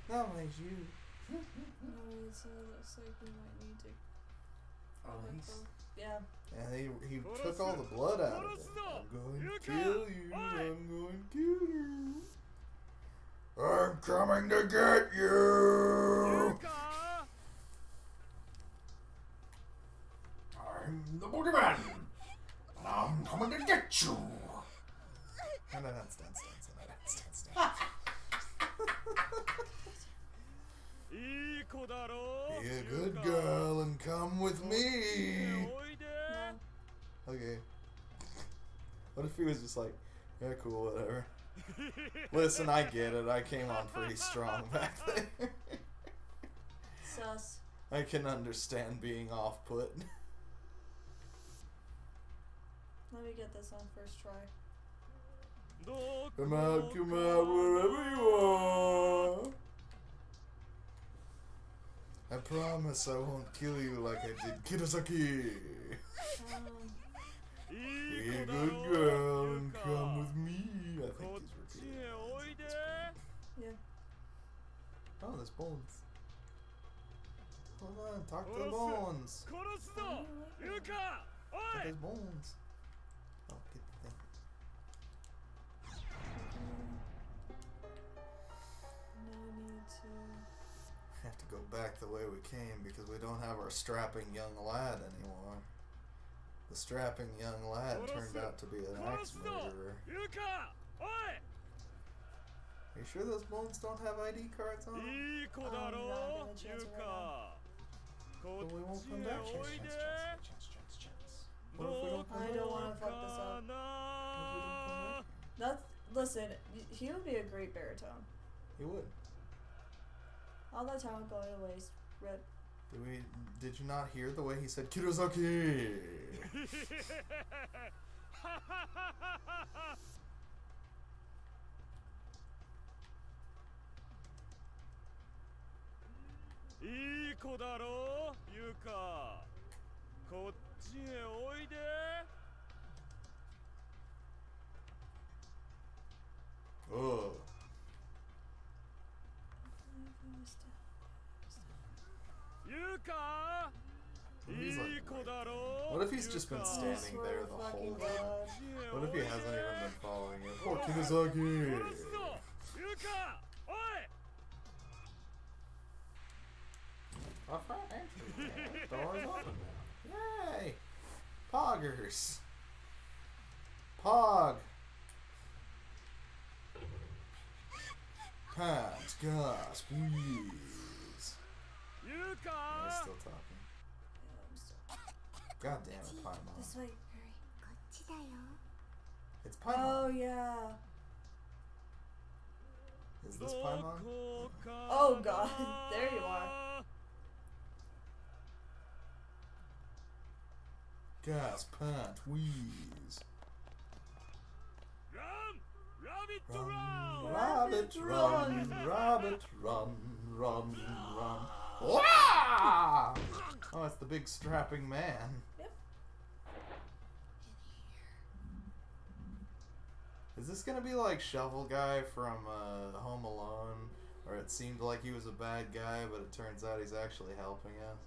That makes you. No, it looks like we might need to. Oh, Yeah. And he took all the blood out of it. I'm going to kill you. I'm going to kill you. I'm coming to get you. I'm the boogeyman. I'm coming to get you. No, stand. Be a good girl and come with me. No. Okay. What if he was just like, yeah, cool, whatever. Listen, I get it. I came on pretty strong back there. Sus. I can understand being off-put. Let me get this on first try. Come out, wherever you are. I promise I won't kill you like I did Kirosaki. Be a good girl and come with me. I think he's repeating that. Yeah. Oh, there's bones. Hold on, talk to the bones. There's bones. Oh, get the thing. No need to. Have to go back the way we came because we don't have our strapping young lad anymore. The strapping young lad turned out to be an axe murderer. Are you sure those bones don't have ID cards on them? Not gonna chance it right now. But we won't come back. Chance. What if we don't come I back? don't want to fuck this up. What if we don't come back? That's, listen, he would be a great baritone. He would. All that talent going to waste. Rip. Did you not hear the way he said Kirosaki? Oh. He's like, what if he's just been standing there the whole time? What if he hasn't even been following it? Poor Kirosaki! Our front entry door's open now. Yay! Poggers! Pog! Pants, gas, squeeze. He's still talking. God damn it, Paimon. This way, hurry. It's Paimon. Oh, yeah. Is this Paimon? Oh, God. There you are. Gas, pant, wheeze. Run, rabbit, run, rabbit, run, run, run. Wah! Oh, it's the big strapping man. Yep. Is this gonna be like Shovel Guy from Home Alone, where it seemed like he was a bad guy, but it turns out he's actually helping us?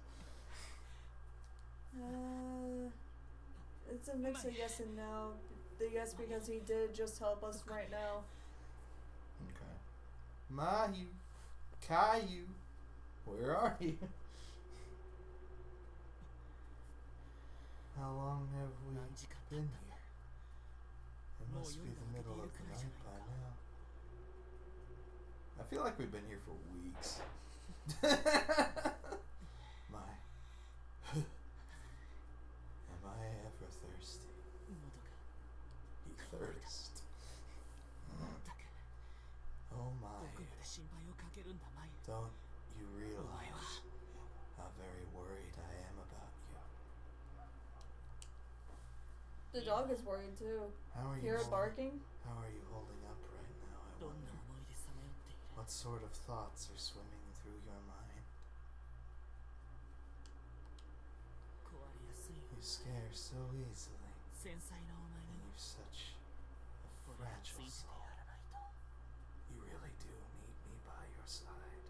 It's a mix of yes and no. The yes because he did just help us right now. Okay. Mayu, Caillou, where are you? How long have we been here? It must be the middle of the night by now. I feel like we've been here for weeks. My. Am I ever thirsty? He thirst. Oh my. Don't you realize how very worried I am about you? The dog is worried too. How are you? Hear it barking? How are you holding up right now? I wonder. What sort of thoughts are swimming through your mind? You scare so easily, and you're such a fragile soul. You really do need me by your side.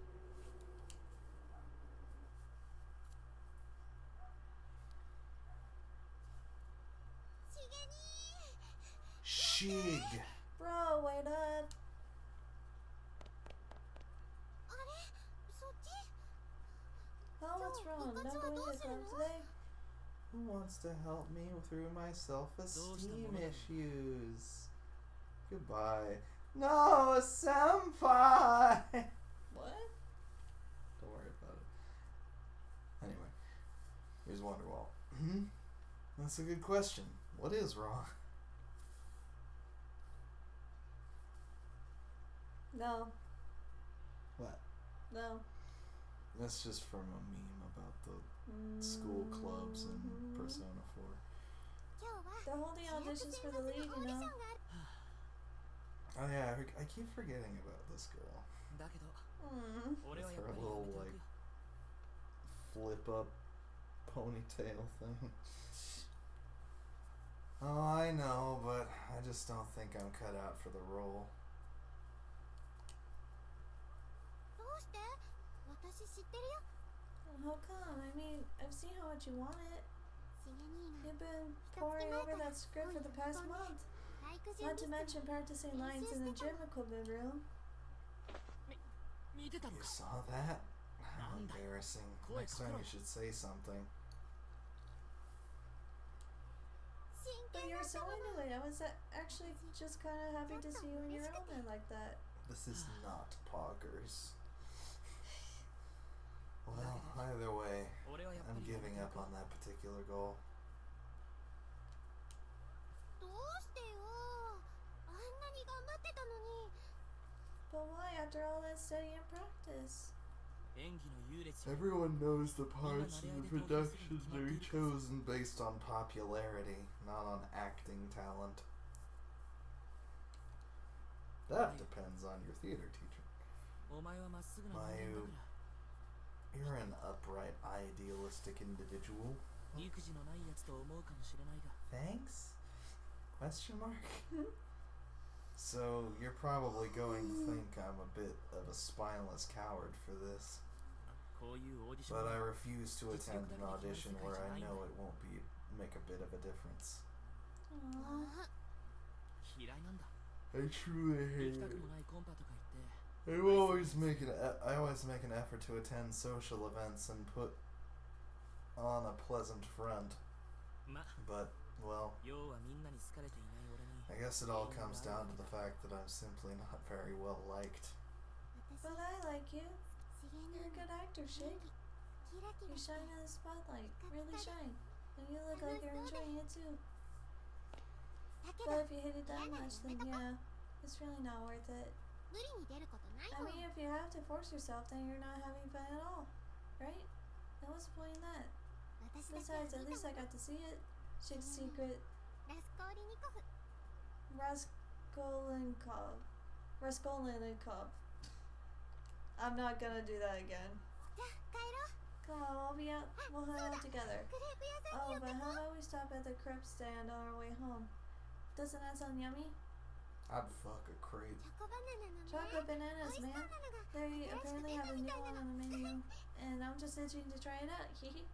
Shig! Bro, wait up. Oh, what's wrong? Not going to the club today? Who wants to help me through my self-esteem issues? Goodbye. No, senpai! What? Don't worry about it. Anyway, here's Wonderwall. That's a good question. What is wrong? No. What? No. That's just from a meme about the school clubs in Persona 4. They're holding auditions for the league, you know? Oh yeah, I keep forgetting about this girl. With her little, like, flip up ponytail thing. Oh, I know, but I just don't think I'm cut out for the role. どうして？私知ってるよ。 How come? I mean, I've seen how much you want it. しげ兄が You've been poring over that script for the past month. 体育準 Not to 備室 mention practicing lines in the gym equipment room. 見てたの You か saw that? How embarrassing. Next time you should say something. 真 But 剣 you're な so into it. I was actually just kind of happy to see you in your element like that. This is not poggers. Well, either way, 俺はやっぱ I'm り giving up on that particular goal. どうしてよ。あんなに頑張ってたのに。 But why after all that study and practice? 演技の優劣 Everyone knows the parts in the productions are chosen based on popularity, not on acting talent. That depends on your theater teacher. お前はまっすぐな人間だから You're an upright, idealistic individual. 育児のないやつと思うかもしれないが Thanks? Question mark? So, you're probably going to think I'm a bit of a spineless coward for this. こういうオーディション But I は refuse to attend an audition where I know it won't make a bit of a difference. Aww. 嫌いなんだ I truly 行き hate たく it. もないコンパとか言って I always make an effort to attend social events and put on a pleasant front. ま But, well, 要はみんなに好かれていない俺に I guess it all comes down to the fact that I'm simply not very well liked. 私 But I like you. しげ You're a 兄 good が actor, 演 Shake. 技キラキ You ラ shine in the spotlight. Really shine. And you look like you're enjoying it too. だけ But ど if you hate it that much, then yeah, it's really not worth it. 無理に出ることない I もん mean, if you have to force yourself, then you're not having fun at all, right? Then what's the point in that? 私だけは Besides, at 見 least た I もん got to see it. Shake's secret. ラスコーリニコフ Raskolnikov. Raskolnikov. I'm not gonna do that again. じゃあ帰ろう Come on, we'll be out. We'll head out together. クレープ屋さん Oh, に寄っ but て how こう about we stop at the crepe stand on our way home? Doesn't that sound yummy? I'd fuck a creep. チョコバナナのね Chocolate 美 bananas, 味しそうな man. のが They 新しく apparently 出 have た a み new たいな one の on the menu, and I'm just itching to try it out. Hee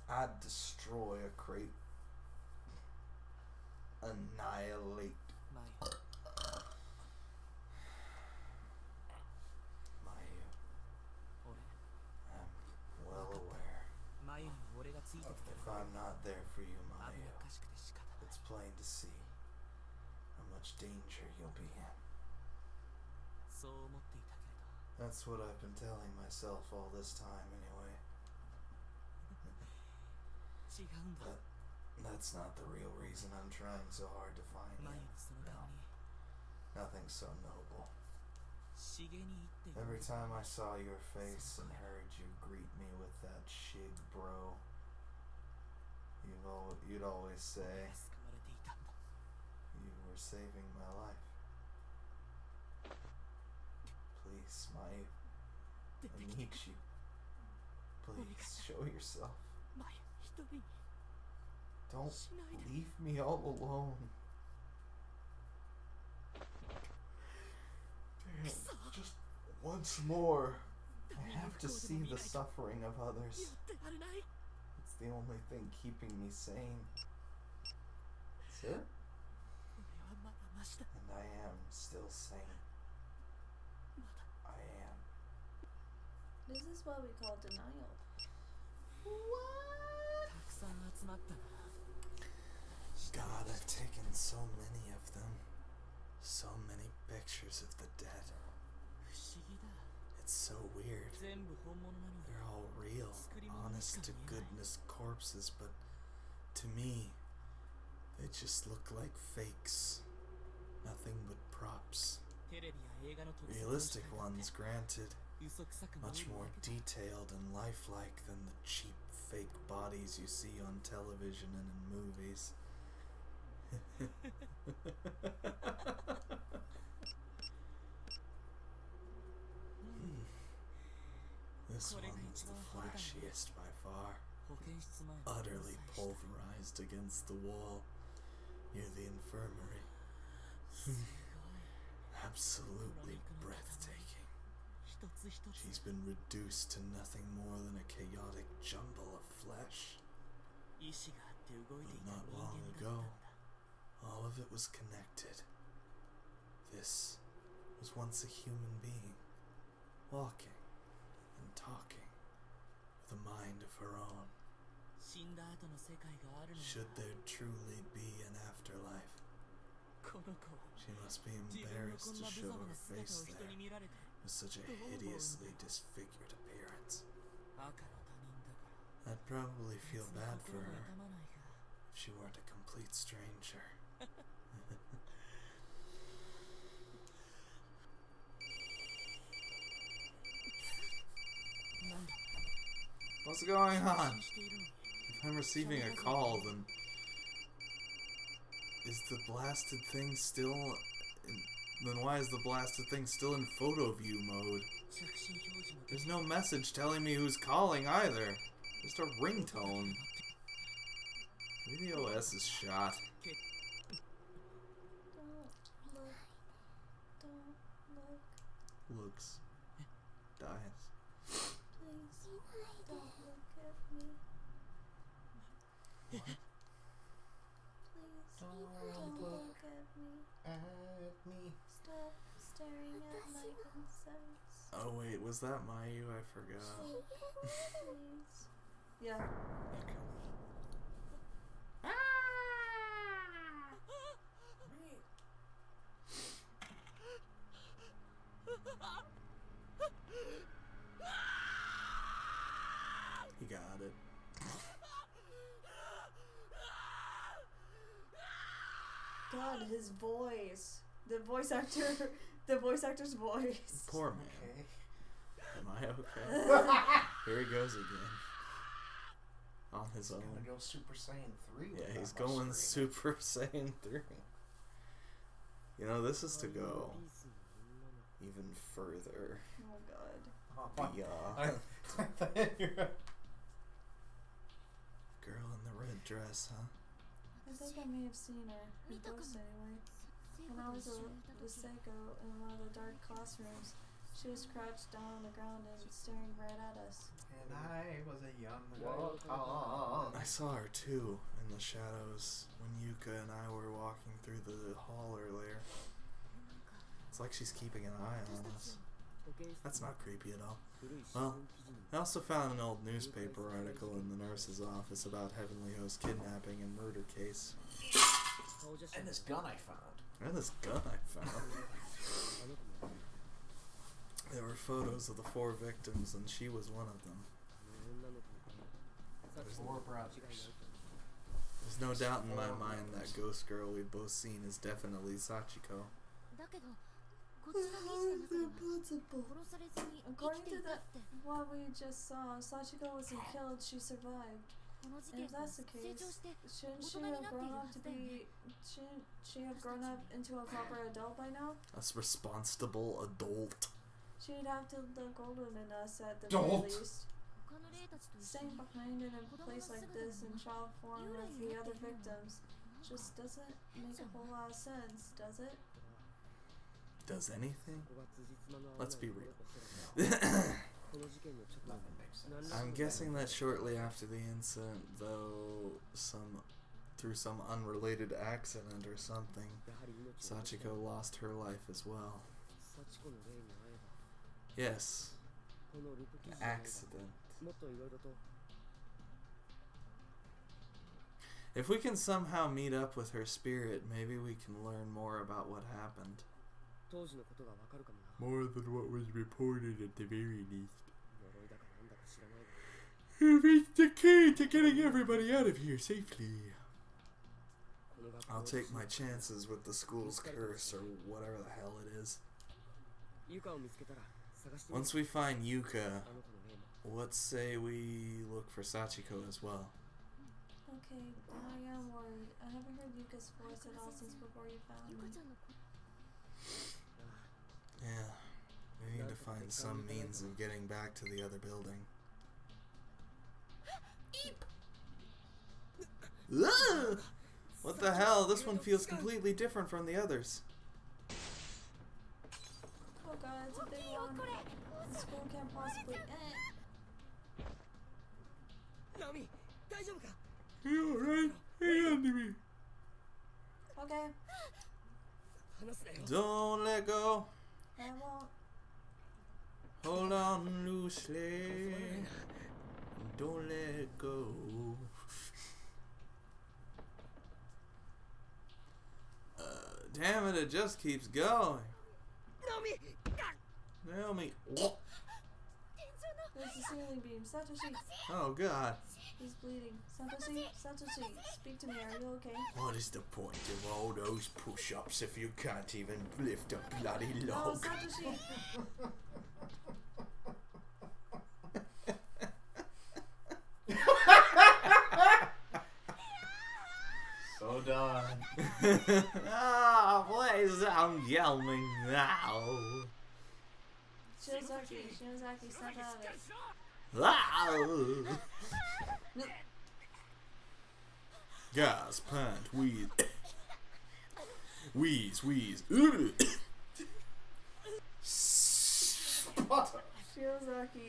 I'd destroy a creep. Annihilate. まあ Mayu, 俺 I'm well aware. 眉に俺がついてきて If る I'm not there for you, 危な Mayu, っかしくて仕方ない it's plain to see how much danger you'll be in. そう思っていたけれど That's what I've been telling myself all this time anyway. 違うんだ That's not the real reason I'm trying so hard to find 眉 you. にその顔に Nothing so noble. しげに言って Every time I saw your face and heard you greet me with that shig, bro, you'd always say 俺が救われていたんだ you were saving my life. Please, Mayu, 出 I てきて need you. Please show yourself. 眉一人に Don't しないで leave me all alone. Damn, just once more. I have to see the suffering of や others. ってられない It's the only thing keeping me sane. Sir? 俺はまだマシだ And I am still sane. まだ I am. This is what we call denial. たくさん集まったな God, I've taken so many of them. So many pictures of the dead. 不思議だ It's so weird. 全部本物なのに They're all real, honest to goodness corpses, but to me, they just look like fakes. Nothing but props. テレビや映画の特撮 Realistic ones, granted, 嘘くさく much 見える more だけだ detailed and lifelike than the cheap fake bodies you see on television and in movies. This これが one's 一 the 番 flashiest by far, 保健室前の utterly pulverized against the wall near the infirmary. すごい Absolutely breathtaking. 一つ一つ She's been reduced to nothing more than a chaotic jumble of flesh. 意志があって動いてい But た not 人 long 間だったん ago, だ all of it was connected. This was once a human being, walking and talking with a mind of her own. 死んだ後の世界があるの Should なら there truly be an afterlife, この子 she must be 自分の embarrassed こん to な無 show 様 her な姿 face を人 there に見られて with such a hideously disfigured appearance. 赤の他人だから I'd probably feel 別に bad 心 for も her 痛まないが if she weren't a complete stranger. What's going on? しているのに If I'm receiving a call, then is the blasted thing still? Then why is the blasted thing still in photo view mode? 着信表示も出 There's て no message telling me who's calling either. Just a ringtone. Maybe the OS is shot. Don't look. Looks. Dies. Please don't look at me. What? Please Don't don't look look at me. At me. Stop staring at my insides. Oh wait, was that Mayu? I forgot. Please. Yeah. He got it. God, his voice. The voice actor's voice. Poor man. Okay. Am I okay? Here he goes again. On his He's own. gonna go Super Saiyan 3. Yeah, with he's that much going screen. Super Saiyan 3. You know, this is to go ピースの女の even further Oh God. Oh, beyond. I thought you were- Girl in the red dress, huh? I think I may have seen her. In Ghost anyway. When I was with Seiko in one of the dark classrooms, she was crouched down on the ground and staring right at us. And I was a young warthog. I saw her too in the shadows when Yuka and I were walking through the hall earlier. It's like she's keeping an eye on us. 保健室 That's not creepy at all. 古い新 Well, 聞記事に I also found an old newspaper article in the nurse's office about Heavenly Ho's kidnapping and murder case. 顔写真 And this gun I found. And this gun I found. あの子も There were photos of the 4 victims, and she was one of them. あの女の子もさっき Four の間違いない brothers. と思う There's no doubt in my mind that ghost girl we've both seen is definitely Sachiko. だけどこっちの記事の中では Impossible. 殺されずに生 According きて to いた the って what we just saw, Sachiko wasn't killed, she survived. この事 And 件 if から that's the 成 case, 長して shouldn't she have grown up to be shouldn't she have grown up into a proper adult by now? A responsible adult. She'd have to look older than us at the Adult. very least. 他の霊たちと一緒 Staying に behind in a place like this in child form with the other victims just doesn't make a whole lot of sense, does it? Does anything? ここが辻褄の合わない Let's be real. この事件の直後 Nothing makes sense. 何らか I'm の guessing that shortly after the incident, though, through some unrelated accident or something, やはり命を落とした Sachiko lost her life as well. 幸子の霊に会えば Yes, このルク記事であれば accident. もっといろいろと If we can somehow meet up with her spirit, maybe we can learn more about what happened. 当時のことがわかるかもな More than what was reported at the very least. 呪いだかなんだか知らないが If it's the key to getting everybody out of here safely. この学校 I'll を take my chances with the school's curse or whatever the hell it is. ユカを見つけたら探してみ Once we find Yuka, あの子の霊も let's say we look for Sachiko as well. Okay, I am worried. I haven't heard Yuka's voice at all since before you found ゆ me. かちゃんの子 Yeah, we need to find some means of getting back to the other building. What the hell? This one feels completely different from the others. Oh god, it's a big one. The school can't possibly. Nami, 大丈夫か? You alright? Hang on to me. Okay, 離すなよ. Don't let go. I won't. Hold on loosely. Don't let go. Damn it, it just keeps going. Nami! Naomi. There's the ceiling beam. Satoshi. Oh god. He's bleeding. Satoshi, speak to me. Are you okay? What is the point of all those push-ups if you can't even lift a bloody No, log? Satoshi. So done. Ah, please, I'm yelling now. Shiozaki, snap out of it. Ah. Gas, pant, wheeze. Wheeze. Spotter. Shiozaki.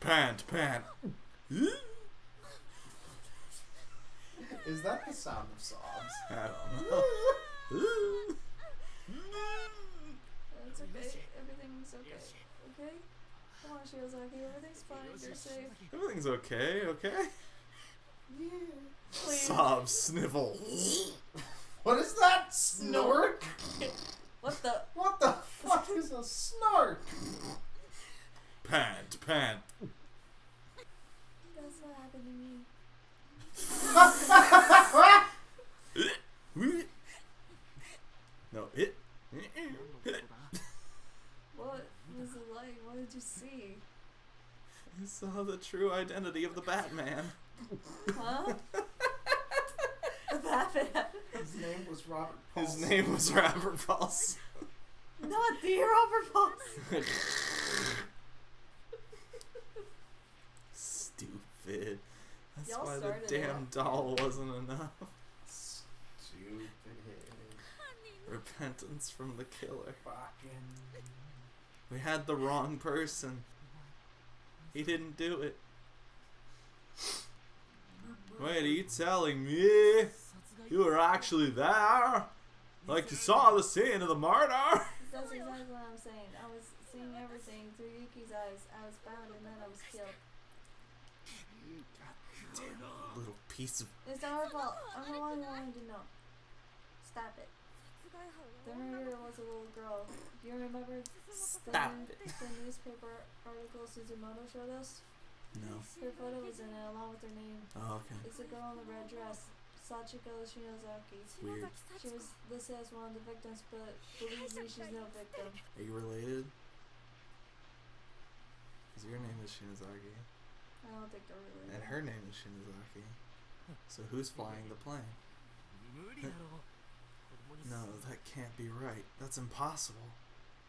Pant. Is that the sound of sobs? I don't know. It's okay. Everything's okay. Okay? Come on, Shiozaki. Everything's fine. You're safe. Everything's okay? Please. Sob, snivel. What is that? Snort? What the? What the fuck is a snort? Pant. That's what happened to me. No, it. What was it like? What did you see? I saw the true identity of the Batman. Huh? The Batman. His name was Robert Paulson. His name was Robert Paulson. Not the Robert Paulson. Stupid. That's Y'all why the started damn it. doll wasn't enough. Stupid. Repentance from the killer. Fucking. We had the wrong person. He didn't do it. Wait, are you telling me you were actually there? Like you saw the scene of the murder? That's exactly what I'm saying. I was seeing everything through Yuki's eyes. I was bound and then I was killed. Damn little piece of... It's not her fault. I'm the one who wanted to know. Stop it. The murderer was a little girl. Do you remember the newspaper article Suzumoto showed us? No. Her photo was in it along with her name. Oh, okay. It's a girl in the red dress, Sachiko Shinozaki. Weird. She was listed as one of the victims, but believe me, she's no victim. Are you related? Because your name is Shinozaki. I don't think they're really. And her name is Shinozaki. So who's flying the plane? No, that can't be right. That's impossible.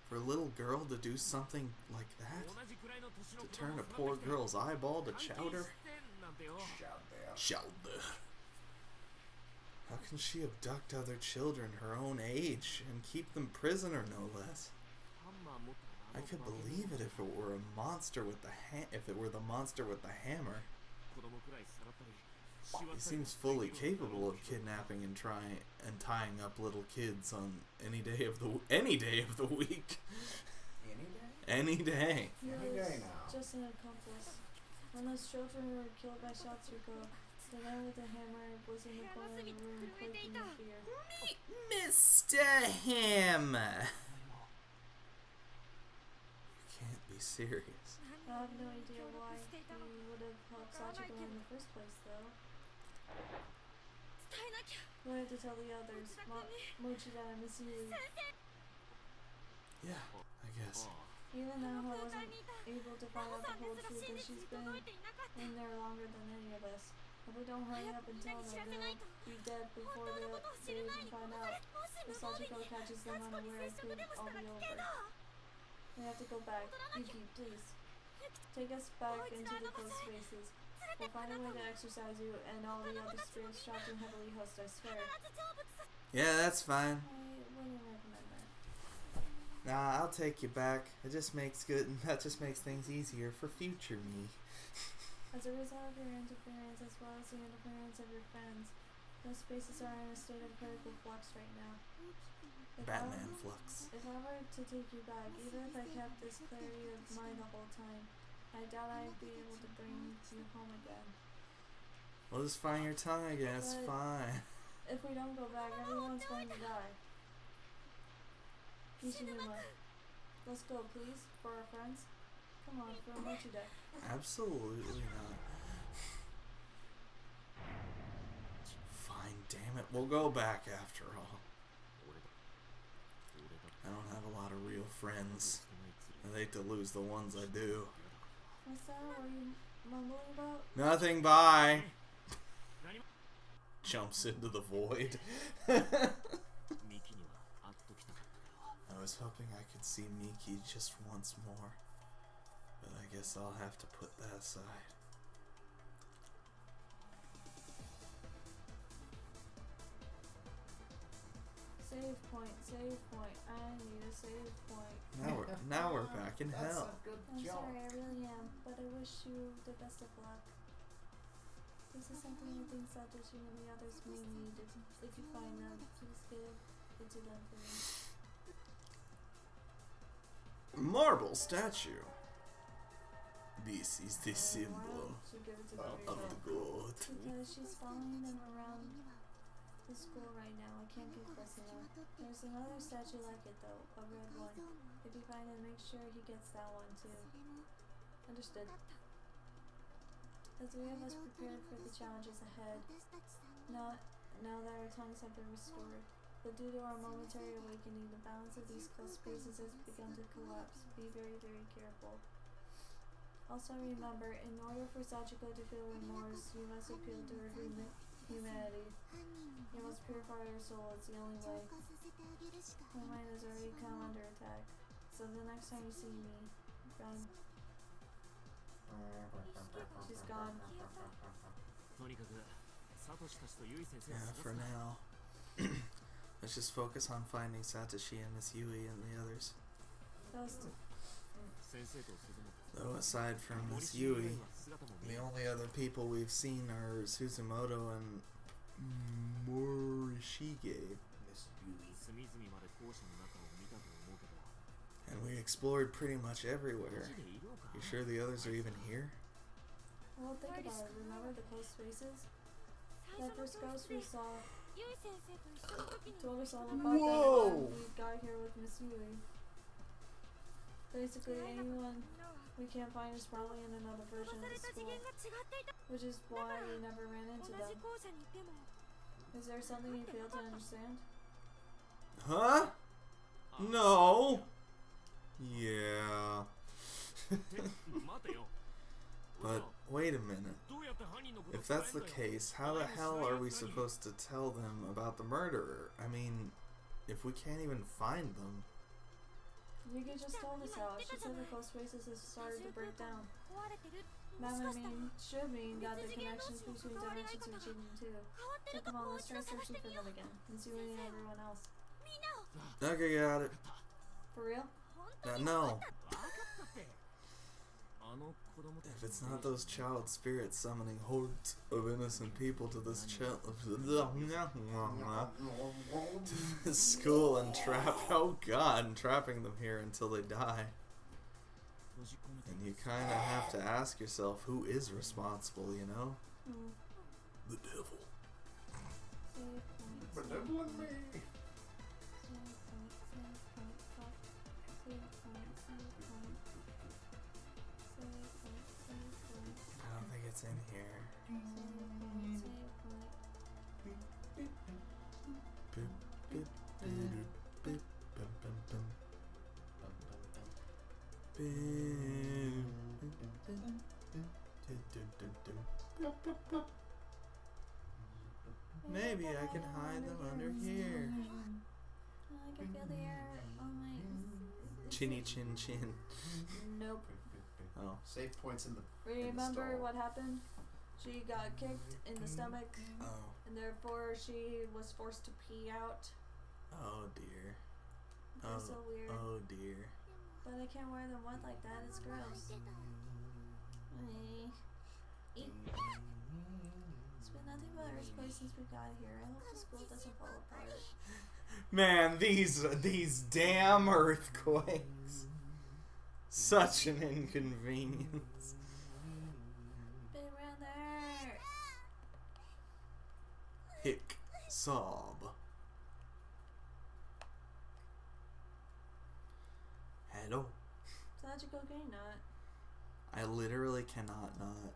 For a little girl to do something like that? To turn a poor girl's eyeball to chowder? Chowder. How can she abduct other children her own age and keep them prisoner, no less? I could believe it if it were a monster with the if it were the monster with the hammer. He seems fully capable of kidnapping and tying up little kids on any day of the week. Any day? Any day. He Any was day now. just an accomplice. When those children were killed by Shatsuko, the man with the hammer was in the corner of the room, quaking in fear. Mr. Hammer. You can't be serious. I have no idea why he would have helped Sachiko in the first place, though. We have to tell the others. Mochida and Mitsuru. Yeah, I guess. Even now, I wasn't able to find out the whole truth, and she's been in there longer than any of us. If we don't hurry up and tell them, they'll be dead before they even find out. If Sachiko catches them unaware, it could all be over. We have to go back. Yuki, please. Take us back into the closed spaces. We'll find a way to exercise you, and all the other spirits trapped in heavily host, I swear. Yeah, that's fine. I wouldn't recommend that. Nah, I'll take you back. It just makes that just makes things easier for future me. As a result of your interference, as well as the interference of your friends, those spaces are in a state of critical flux right now. Batman flux. If I were to take you back, even if I kept this clarity of mind the whole time, I doubt I'd be able to bring you home again. We'll just find your tongue again, it's But fine. if we don't go back, everyone's going to die. Nishimura, let's go, please, for our friends. Come on, for a mochi deck. Absolutely not. Fine, damn it. We'll go back after all. I don't have a lot of real friends. I hate to lose the ones I do. What's that? What are you mumbling about? Nothing, bye. Jumps into the void. I was hoping I could see Miki just once more, but I guess I'll have to put that aside. Save point, save point. I need a save point. Now we're back in That's hell. a good I'm job. sorry, I really am, but I wish you the best of luck. This is something I think Satoshi and the others may need. If you find them, please give it to them for me. Marble statue. This is the Why symbol don't you give it to them of yourself? the god. Because she's following them around the school right now. I can't get close enough. There's another statue like it though, a red one. If you find it, make sure he gets that one too. Understood. The three of us prepared for the challenges ahead. Now that our tongues have been restored. But due to our momentary awakening, the balance of these close spaces has begun to collapse. Be very, very careful. Also remember, in order for Sachiko to feel remorse, you must appeal to her humanity. You must purify her soul, it's the only way. My mind has already come under attack. So the next time you see me, run. She's gone. Yeah, for now. Let's just focus on finding Satoshi and Miss Yui and the others. Ghost. Though aside from Miss Yui, the only other people we've seen are Suzumoto and Morishige. Miss Beauty. And we explored pretty much everywhere. You sure the others are even here? Well, think about it. Remember the close spaces? That first ghost we saw told us all about that when we got here with Miss Yui. Basically, anyone we can't find is probably in another version of the school, which is why we never ran into them. Is there something you fail to understand? Huh? No. Yeah. But wait a minute. If that's the case, how the hell are we supposed to tell them about the murderer? I mean, if we can't even find them. Yuki just told us how. She said the close spaces has started to break down. That should mean that the connections between dimensions are changing too. So come on, let's try searching for them again. And see and everyone else. Okay, got it. For real? No. If it's not those child spirits summoning hordes of innocent people to this school and trapping them here until they die. And you kind of have to ask yourself, who is responsible, you know? The devil. Benevolent me. I don't think it's in here. Maybe I can hide them under here. I can feel the air on my... Chinny chin chin. Nope. Oh. Save points in the Remember stall. what happened? She got kicked in the stomach, Oh. and therefore she was forced to pee out. Oh dear. They're so weird. Oh dear. But I can't wear them wet like that. It's gross. Eek. It's been nothing but earthquakes since we got here. I hope the school doesn't fall apart. Man, these damn earthquakes. Such an inconvenience. Been around there. Hick sob. Hello. Such a cocaine nut. I literally cannot not.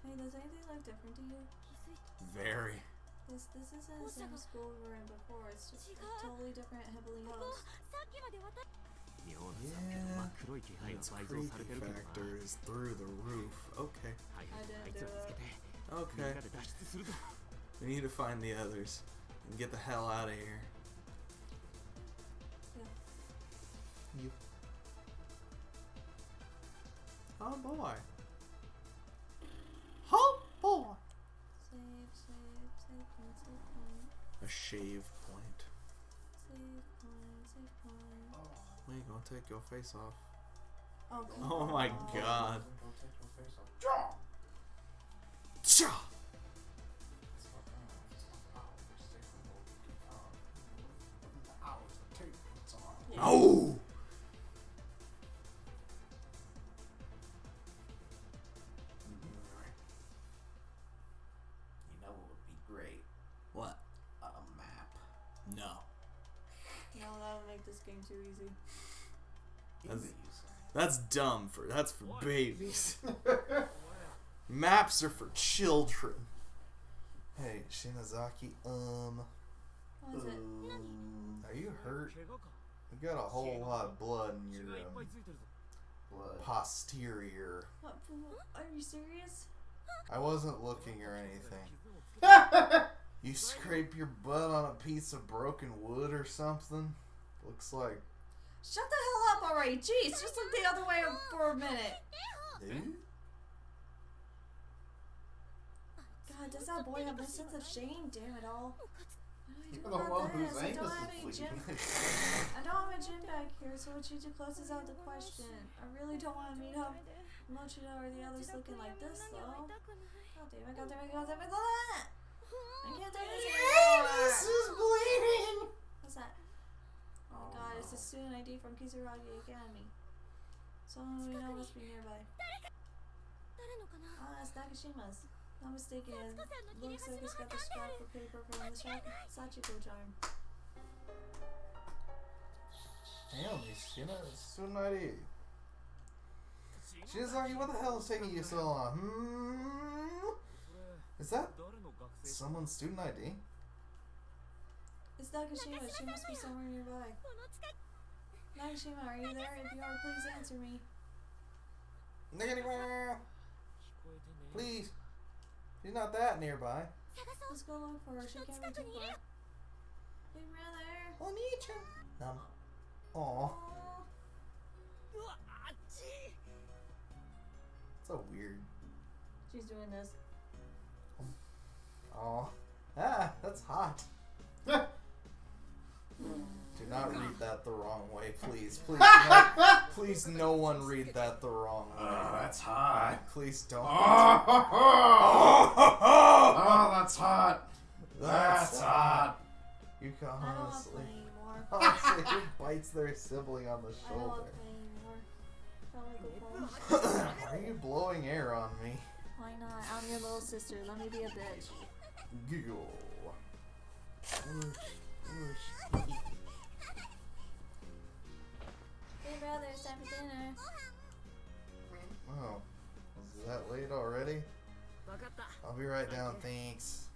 Hey, does anything look different to you? Very. This isn't the same school we were in before. It's just a totally different Heavenly House. Yeah, its creepy factor is through the roof. Okay. I didn't do it. Okay. We need to find the others and get the hell out of here. Yeah. You. Oh boy. Oh boy. Save point. A shave point. Save point. Wait, gonna take your face off. Oh, Oh my god. Don't take your face off. Jaw! Cha! Yeah. Oh! You know what would be great? What? A map. No. No, that would make this game too easy. That's dumb that's for babies. Maps are for children. Hey, Shinazaki, What is it? are you hurt? You got a whole lot of blood in your Blood. posterior. What? Are you serious? I wasn't looking or anything. You scrape your butt on a piece of broken wood or something? Looks like... Shut the hell up already. Jeez, just look the other way for a minute. Dude? God, does that boy have no sense of shame? Damn it all. You're What do I the do one about whose this? I anus don't have is any gym. bleeding. I don't have a gym back here, so Mochita closes out the question. I really don't want to meet up Mochita or the others looking like this, though. God damn it, God damn it, God damn it, I can't do this anymore. This is bleeding! What's that? Oh my god, it's a student ID from Kizuragi Academy. Someone we know must be nearby. Ah, it's Nakashima's. Not mistaken, looks like he's got the scrap of paper from the Sachiko charm. Damn, these student ID. Shinazaki, what the hell is taking you so long? Is that someone's student ID? It's Nakashima. She must be somewhere nearby. Nakashima, are you there? If you are, please answer me. Please. She's not that nearby. Let's go look for her. She can't be too far. Big brother. Aw. Aw. So weird. She's doing this. Aw. Ah, that's hot. Do not read that the wrong way, please. Please, no, please, no one read that the wrong way. That's hot. Please don't. Oh, that's hot. That's hot. You can I don't want to honestly, play anymore. honestly, who bites their sibling on the I don't want shoulder? to play anymore. I want to go home. Why are you blowing air on me? Why not? I'm your little sister. Let me be a bitch. Giggle. Hey brother, it's time for dinner. Oh, is that late already? I'll be right down, thanks.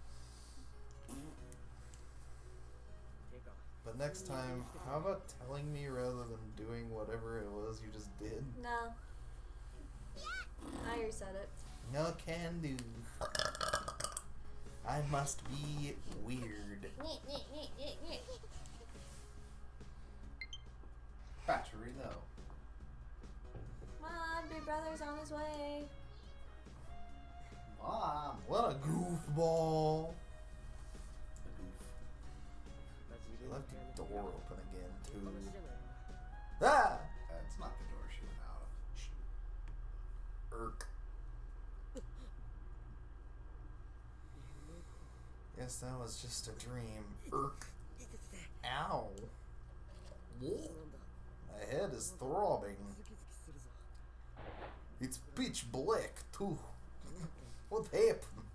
But next time, how about telling me rather than doing whatever it was you just did? No. I already said it. No can do. I must be weird. Battery low. Come on, Big Brother's on his way. Mom. What a goofball. She left the door open again, too. Ah! That's not the door she went out of. Irk. Guess that was just a dream. Irk. Ow. My head is throbbing. It's pitch black, too. What happened?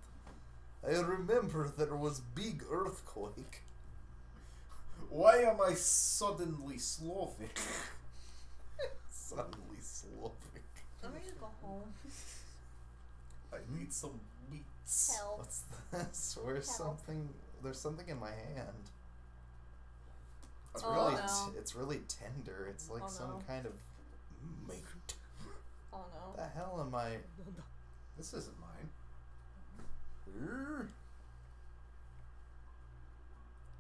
I remember there was big earthquake. Why am I suddenly Slavic? Suddenly Slavic. I'm ready to go home. I need some meats. Help. What's this? Where's something? There's something in my hand. It's Oh, really, no. it's really tender. It's like Oh, some no. kind of Meat. Oh no. the hell am I? This isn't mine.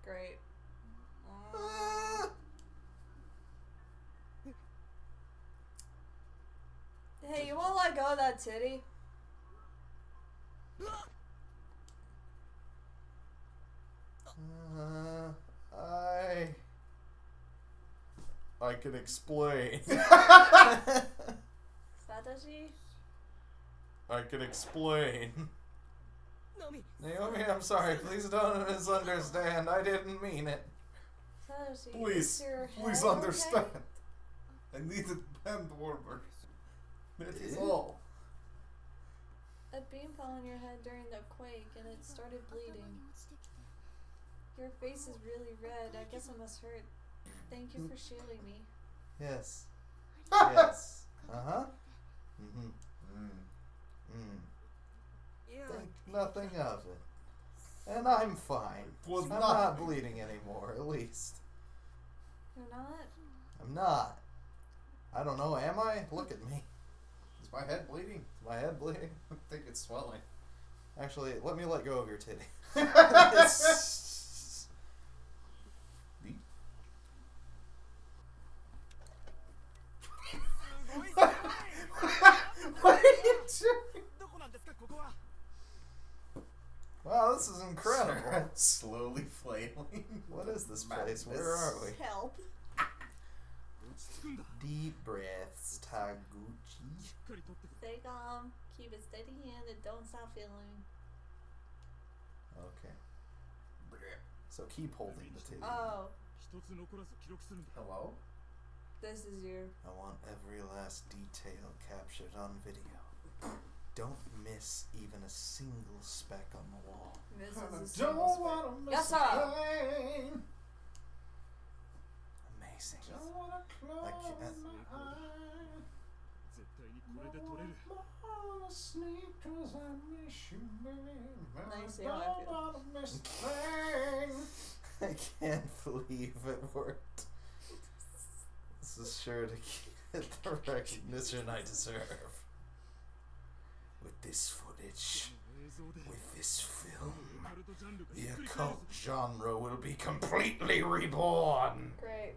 Great. Ah! Hey, you won't let go of that titty? I can explain. Satoshi? I can explain. ナミ Naomi, I'm sorry. Please don't misunderstand. I didn't mean it. Satoshi, Please, is your please head understand. okay? I needed band warmer. That is all. A beam fell on your head during the quake and it started bleeding. Your face is really red. I guess it must hurt. Thank you for shielding me. Yes. Yes. Uh-huh. Mm-hmm. Mm. いや Think nothing of it. And I'm fine. It was I'm not not bleeding anymore, at least. You're not? I'm not. I don't know, am I? Look at me. Is my head bleeding? Is my head bleeding? I think it's swelling. Actually, let me let go of your titty. What are you doing? どこなんですかここは Wow, this is incredible. Slowly flailing. What is this place? Where are we? Help. 落ち着くんだ Deep breaths, Taguchi. しっかりとって Stay calm. Keep it steady and don't stop feeling. Okay. So keep holding the titty. Oh, 一つ残らず記録するんだ Hello? this is your... I want every last detail captured on video. Don't miss even a single speck on the wall. This I is a don't single spec. wanna miss Yes, a sir. thing. Amazing. Don't wanna close I can't- my eye. 絶対にこれで取れる Wanna sleep 'cause I miss you, babe. Now you I see how I don't feel. wanna miss a thing. I can't believe it worked. This is sure to get the recognition I deserve. With this footage, 映像で with this film, オカルトジャンルが the ひっくり返る occult genre will be completely reborn. Great.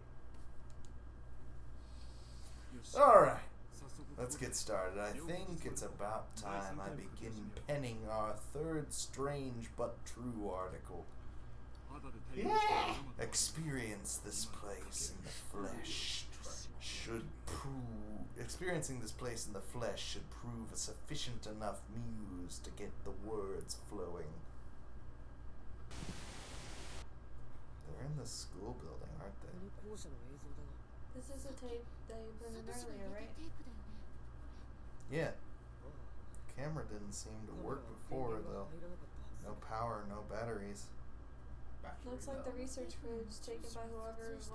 よし Alright, 早速 let's get started. I think it's about time I begin penning our third strange but true article. 肌で体験した Experience this place in the flesh should prove experiencing this place in the flesh should prove a sufficient enough muse to get the words flowing. They're in the school building, aren't こ they? の校舎の映像だな This is a tape that you put in earlier, right? Yeah. Camera didn't seem to work before though. 入らなかったはず No power, no batteries. Looks like the research footage taken by whoever it was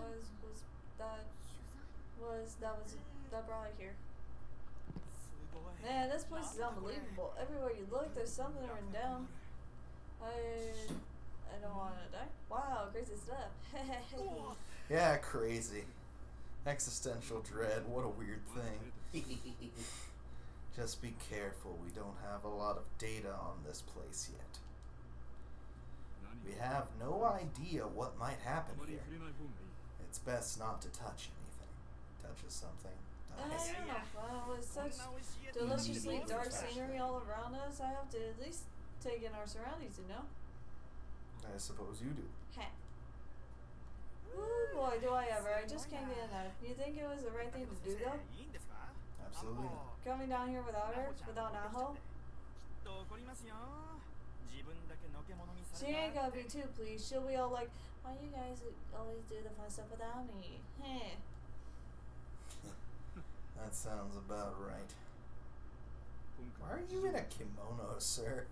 that brought it here. すごい Man, this place is unbelievable. Everywhere you look, there's something written down. I don't want to die. Wow, crazy stuff. Yeah, crazy. Existential dread, what a weird thing. Just be careful, we don't have a lot of data on this place yet. We have no idea what might あ happen まり here. 触れない方がいい It's best not to touch anything. Touches something. Nice. I don't know. With such deliciously dark scenery all around us, I have to at least take in our surroundings, you know? I suppose you do. Heh. Ooh, boy, do I ever. I just can't get enough. You think it was the right thing to do, though? Absolutely. Coming down here without her? Without Naho? She ain't gonna be too pleased. She'll be all like, why you guys always do the fun stuff without me? Heh. That sounds about right. Why are you in a kimono, sir?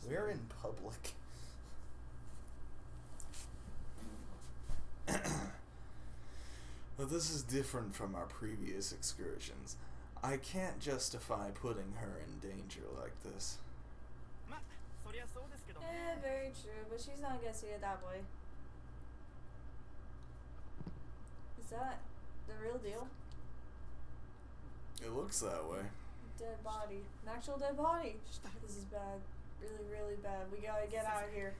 We're in public. Well, this is different from our previous excursions. I can't justify putting her in danger like this. Yeah, very true, but she's not gonna see it that way. Is that the real deal? It looks that way. Dead body. An actual dead body. This is bad. Really, really bad. We gotta get out of here.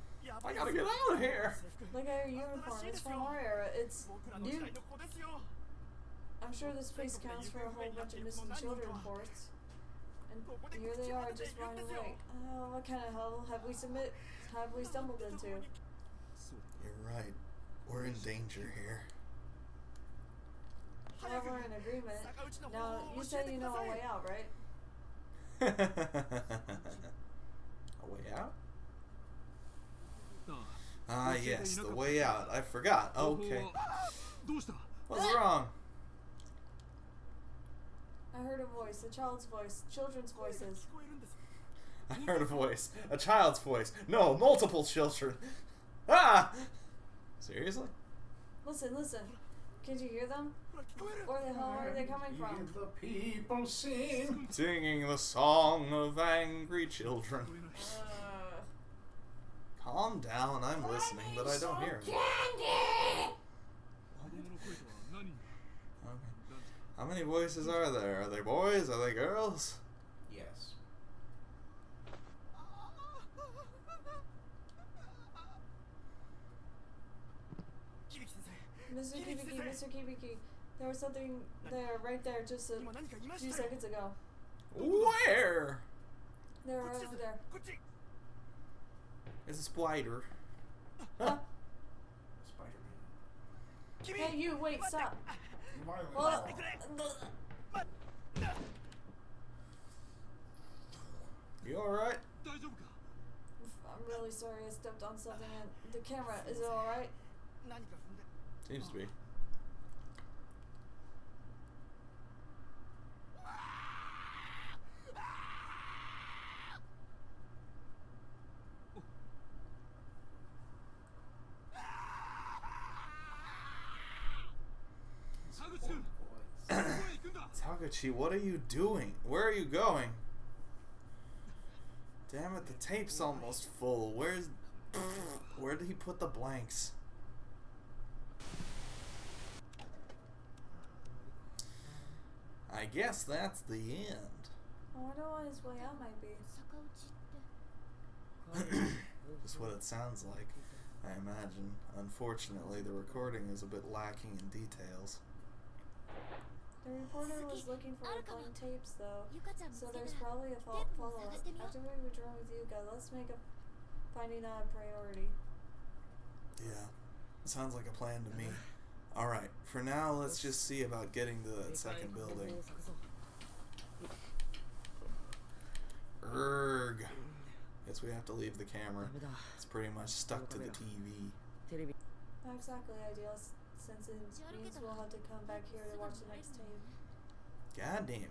I gotta get out of here! Look at her uniform. It's from our era. It's new. I'm sure this place counts for a whole bunch of missing children reports. And here they are, just running away. Oh, what kind of hell have we stumbled into? You're right. We're in danger here. Well, we're in agreement. Now, you said you know a way out, right? A way out? Ah, yes, the way out. I forgot. Okay. What's wrong? I heard a voice, a child's voice, children's voices. I heard a voice. A child's voice. No, multiple children. Ah! Seriously? Listen, listen. Can you hear them? Where the hell are they coming from? Hear the people sing. Singing the song of angry children. Calm down, I'm listening, but I don't hear it. Okay. How many voices are there? Are they boys? Are they girls? Yes. Mr. Kibiki, Mr. Kibiki, there was something there, right there, just a few seconds ago. Where? They're right over there. It's a spider. Huh? Spider-Man. Hey, you, wait, stop. Violent. Well, You alright? I'm really sorry I stepped on something and the camera, is it alright? Seems to be. Taguchi, what are you doing? Where are you going? Damn it, the tape's almost full. Where did he put the blanks? I guess that's the end. I wonder what his way out might be. That's what it sounds like, I imagine. Unfortunately, the recording is a bit lacking in details. The reporter was looking for blank tapes, though, so there's probably a follow-up. After we withdraw with Yuka, let's make finding that a priority. Yeah, sounds like a plan to me. Alright, for now, let's just see about getting to that second building. Erg. Guess we have to leave the camera. It's pretty much stuck to the TV. Not exactly ideal, since it means we'll have to come back here to watch the next tape. God damn it.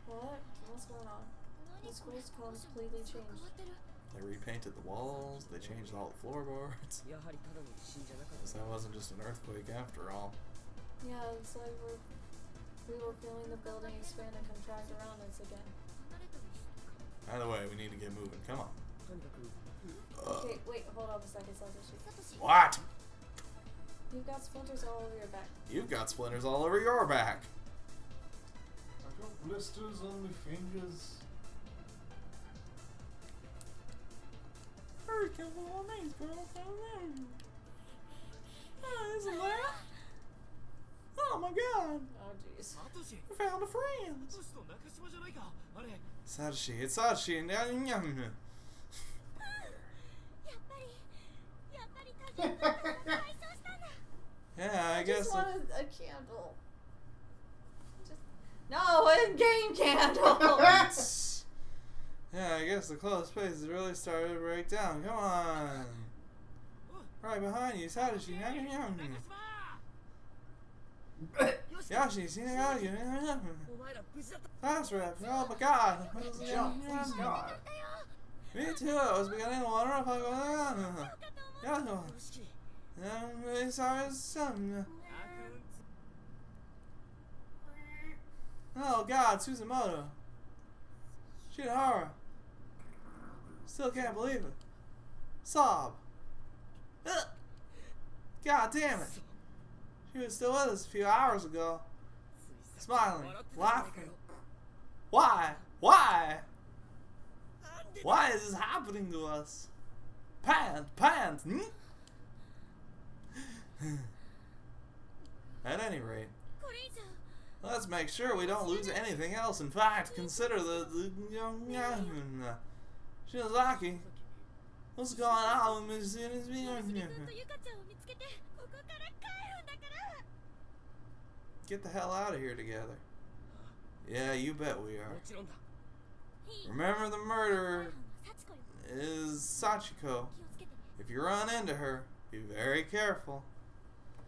What? What's going on? The school's completely changed. They repainted the walls, they changed all the floorboards. Guess that wasn't just an earthquake after all. Yeah, it's like we were feeling the building expand and contract around us again. By the way, we need to get moving. Come on. Okay, wait, hold on a second, Satoshi. What? You've got splinters all over your back. You've got splinters all over your back. I got blisters on my fingers. Very careful on these girls. Oh, isn't that? Oh my god. Oh jeez. サトシ We found a friend. サトシと中島じゃないかあれ Satoshi, it's Satoshi, and now you やっぱり多重な解消したんだ Yeah, I I guess. just wanted a candle. Just no, a game candle. Yeah, I guess the closed space has really started to break down. Come on. Right behind you, Satoshi. Yoshi, see how you. お前ら無事だった That's right. Oh my god. Jump, please God. Me too. I was beginning to wonder if I go. Yeah. よしき I'm really sorry, son. Oh god, Suzumoto. Shinohara. Still can't believe it. Sob. Ugh. God damn it. She was still with us a few hours ago. Smiling, laughing. Why? Why? Why is this happening to us? Pants, hmm? At any rate, これ以上 let's make sure we don't lose anything else. In fact, consider the Shinozaki. What's going on with Miss 君とゆかちゃんを見つけてここから帰るんだから Get the hell out of here together. Yeah, you bet we も are. ちろんだ Remember, the murderer 幸子よ is Sachiko. 気をつけて If you run into her, be very careful.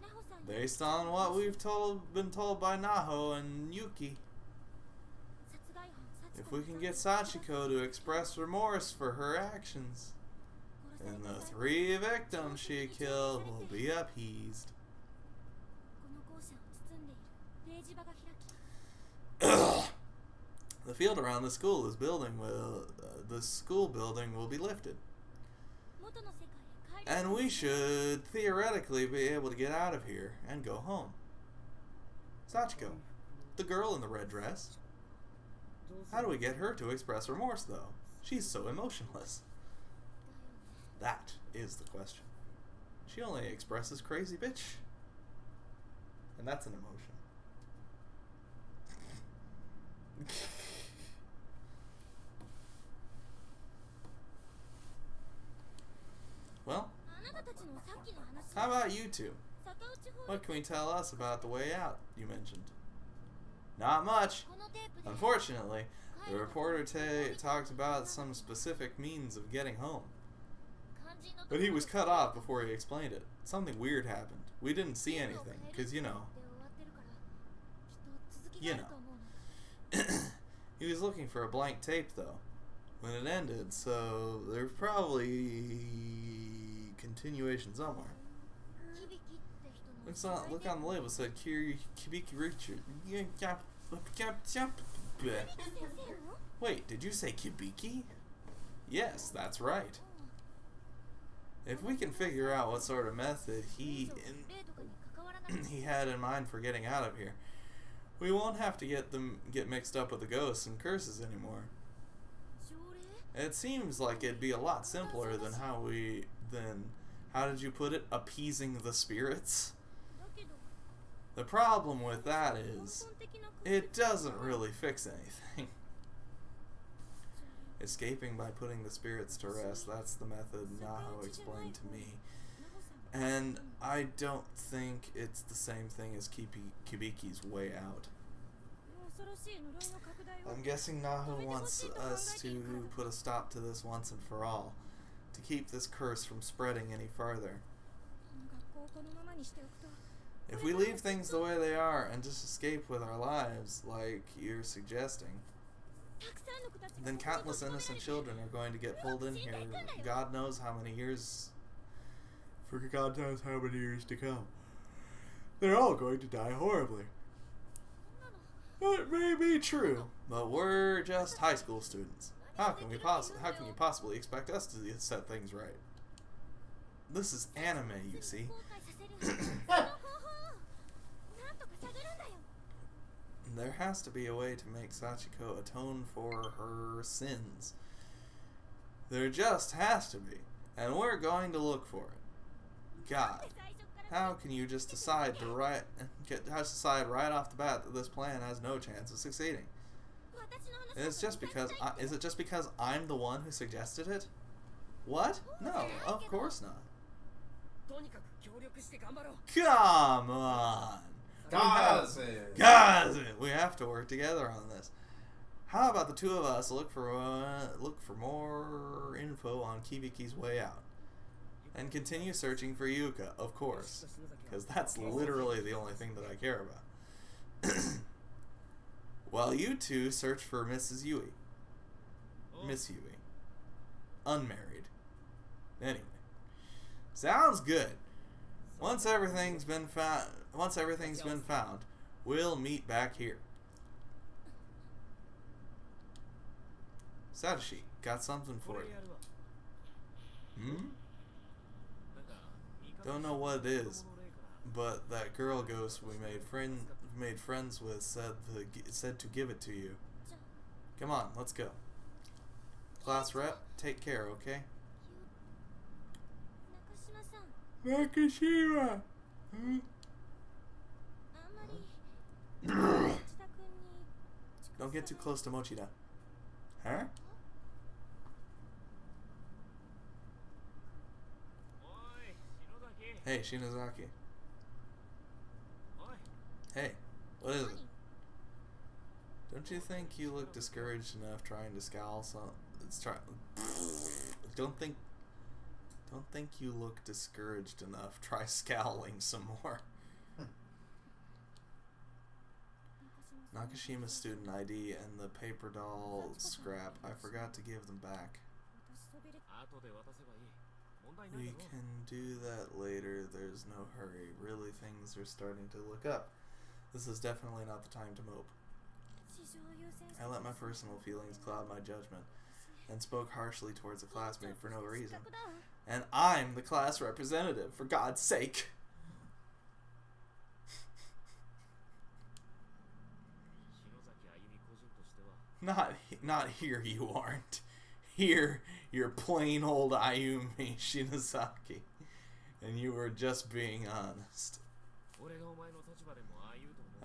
ナホさん Based on what we've been told by Naho and Yuki, 殺害犯 if 幸子 we can get Sachiko to express remorse for her actions, then the 3 victims she killed will be appeased. この校舎を包んでいる掲示板が開き The field around the school building will be lifted, 元の世界へ帰る and we should theoretically be able to get out of here and go home. Sachiko, the girl in the red dress. どうす How る do we get her to express remorse, though? She's so emotionless. That is the question. She only expresses crazy bitch. And that's an emotion. Well, あなたたちのさっきの話 how about you two? 坂内法 What can we tell us about the way out you mentioned? Not much. このテープで Unfortunately, the reporter talked about some specific means of getting home. 肝心のとこ But ろ he was cut off before he explained it. Something weird happened. We didn't see anything, because, you know, で終わってるからきっと続き You がある know. と思うの he was looking for a blank tape, though, when it ended, so there's probably continuation somewhere. 響きって人の Look on the label, it said Kibiki Richard. Wait, did you say Kibiki? Yes, that's right. If we can figure out what sort of method he had in mind for getting out of here, we won't have to get mixed up with the ghosts and curses anymore. 奨励 It seems like it'd be a lot simpler than how did you put it? Appeasing the spirits? だけど The problem with that is, 根本的な it doesn't really fix anything. Escaping by putting the spirits to rest, that's the method Naho explained to me. And I don't think it's the same thing as Kibiki's way out. 恐ろしい呪いの拡大を I'm guessing Naho wants us to put a stop to this once and for all, to keep this curse from spreading any farther. 学校をこのままにしておくと If we leave things the way they are and just escape with our lives, like you're suggesting, たくさんの子たちが then countless innocent children are going to get pulled in here God knows how many years, for God knows how many years to come. They're all going to die horribly. It may be true, but we're just high school students. How can you possibly expect us to set things right? This is anime, you see. 後悔させるその方法をなんとか探るんだよ There has to be a way to make Sachiko atone for her sins. There just has to be. And we're going to look for it. God, how can you just decide right off the bat that this plan has no chance of succeeding? Is it just because I'm the one who suggested it? What? No, of course not. とにかく協力して頑張ろう Come on! Guys! We have to work together on this. How about the two of us look for more info on Kibiki's way out? And continue searching for Yuka, of course. Because that's literally the only thing that I care about. While you two search for Mrs. Yui. Miss Yui. Unmarried. Anyway. Sounds good. Once everything's been found, we'll meet back here. Satoshi, got something for you. Don't know what it is, but that girl ghost we made friends with said to give it to you. Come on, let's go. Class rep, take care, okay? Nakashima! Don't get too close to Mochida. Huh? Hey, Shinozaki. Hey, what is it? Don't you think you look discouraged enough trying to scowl some? Don't think you look discouraged enough. Try scowling some more. Nakashima's student ID and the paper doll scrap. I forgot to give them back. We can do that later. There's no hurry. Really, things are starting to look up. This is definitely not the time to mope. I let my personal feelings cloud my judgment and spoke harshly towards a classmate for no reason. And I'm the class representative, for God's sake. Not here you aren't. Here, you're plain old Ayumi Shinozaki. And you were just being honest.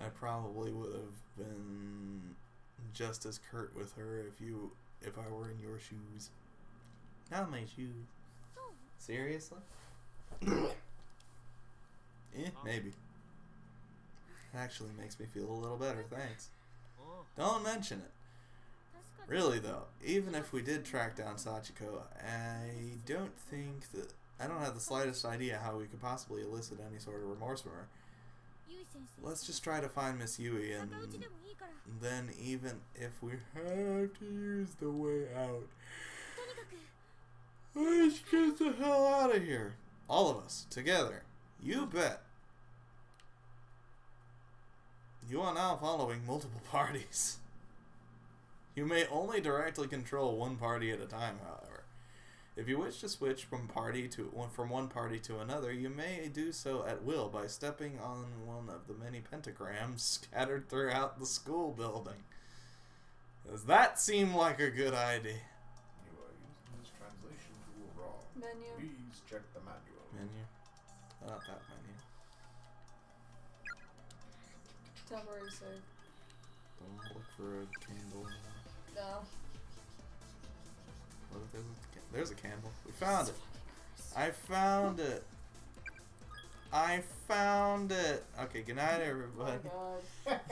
I probably would have been just as curt with her if I were in your shoes. Not my shoes. Seriously? Maybe. Actually makes me feel a little better, thanks. Don't mention it. Really though, even if we did track down Sachiko, I don't have the slightest idea how we could possibly elicit any sort of remorse from her. Let's just try to find Miss Yui, and then even if we have to use the way out, let's get the hell out of here. All of us, together. You bet. You are now following multiple parties. You may only directly control one party at a time, however. If you wish to switch from one party to another, you may do so at will by stepping on one of the many pentagrams scattered throughout the school building. Does that seem like a good idea? You are using this translation tool wrong. Menu. Please check the manual. Menu? Not that menu. Temporary save. Don't look for a candle. No. What if there's a candle? We found it. I found it. I found it. Okay, good night, everybody. Oh my God.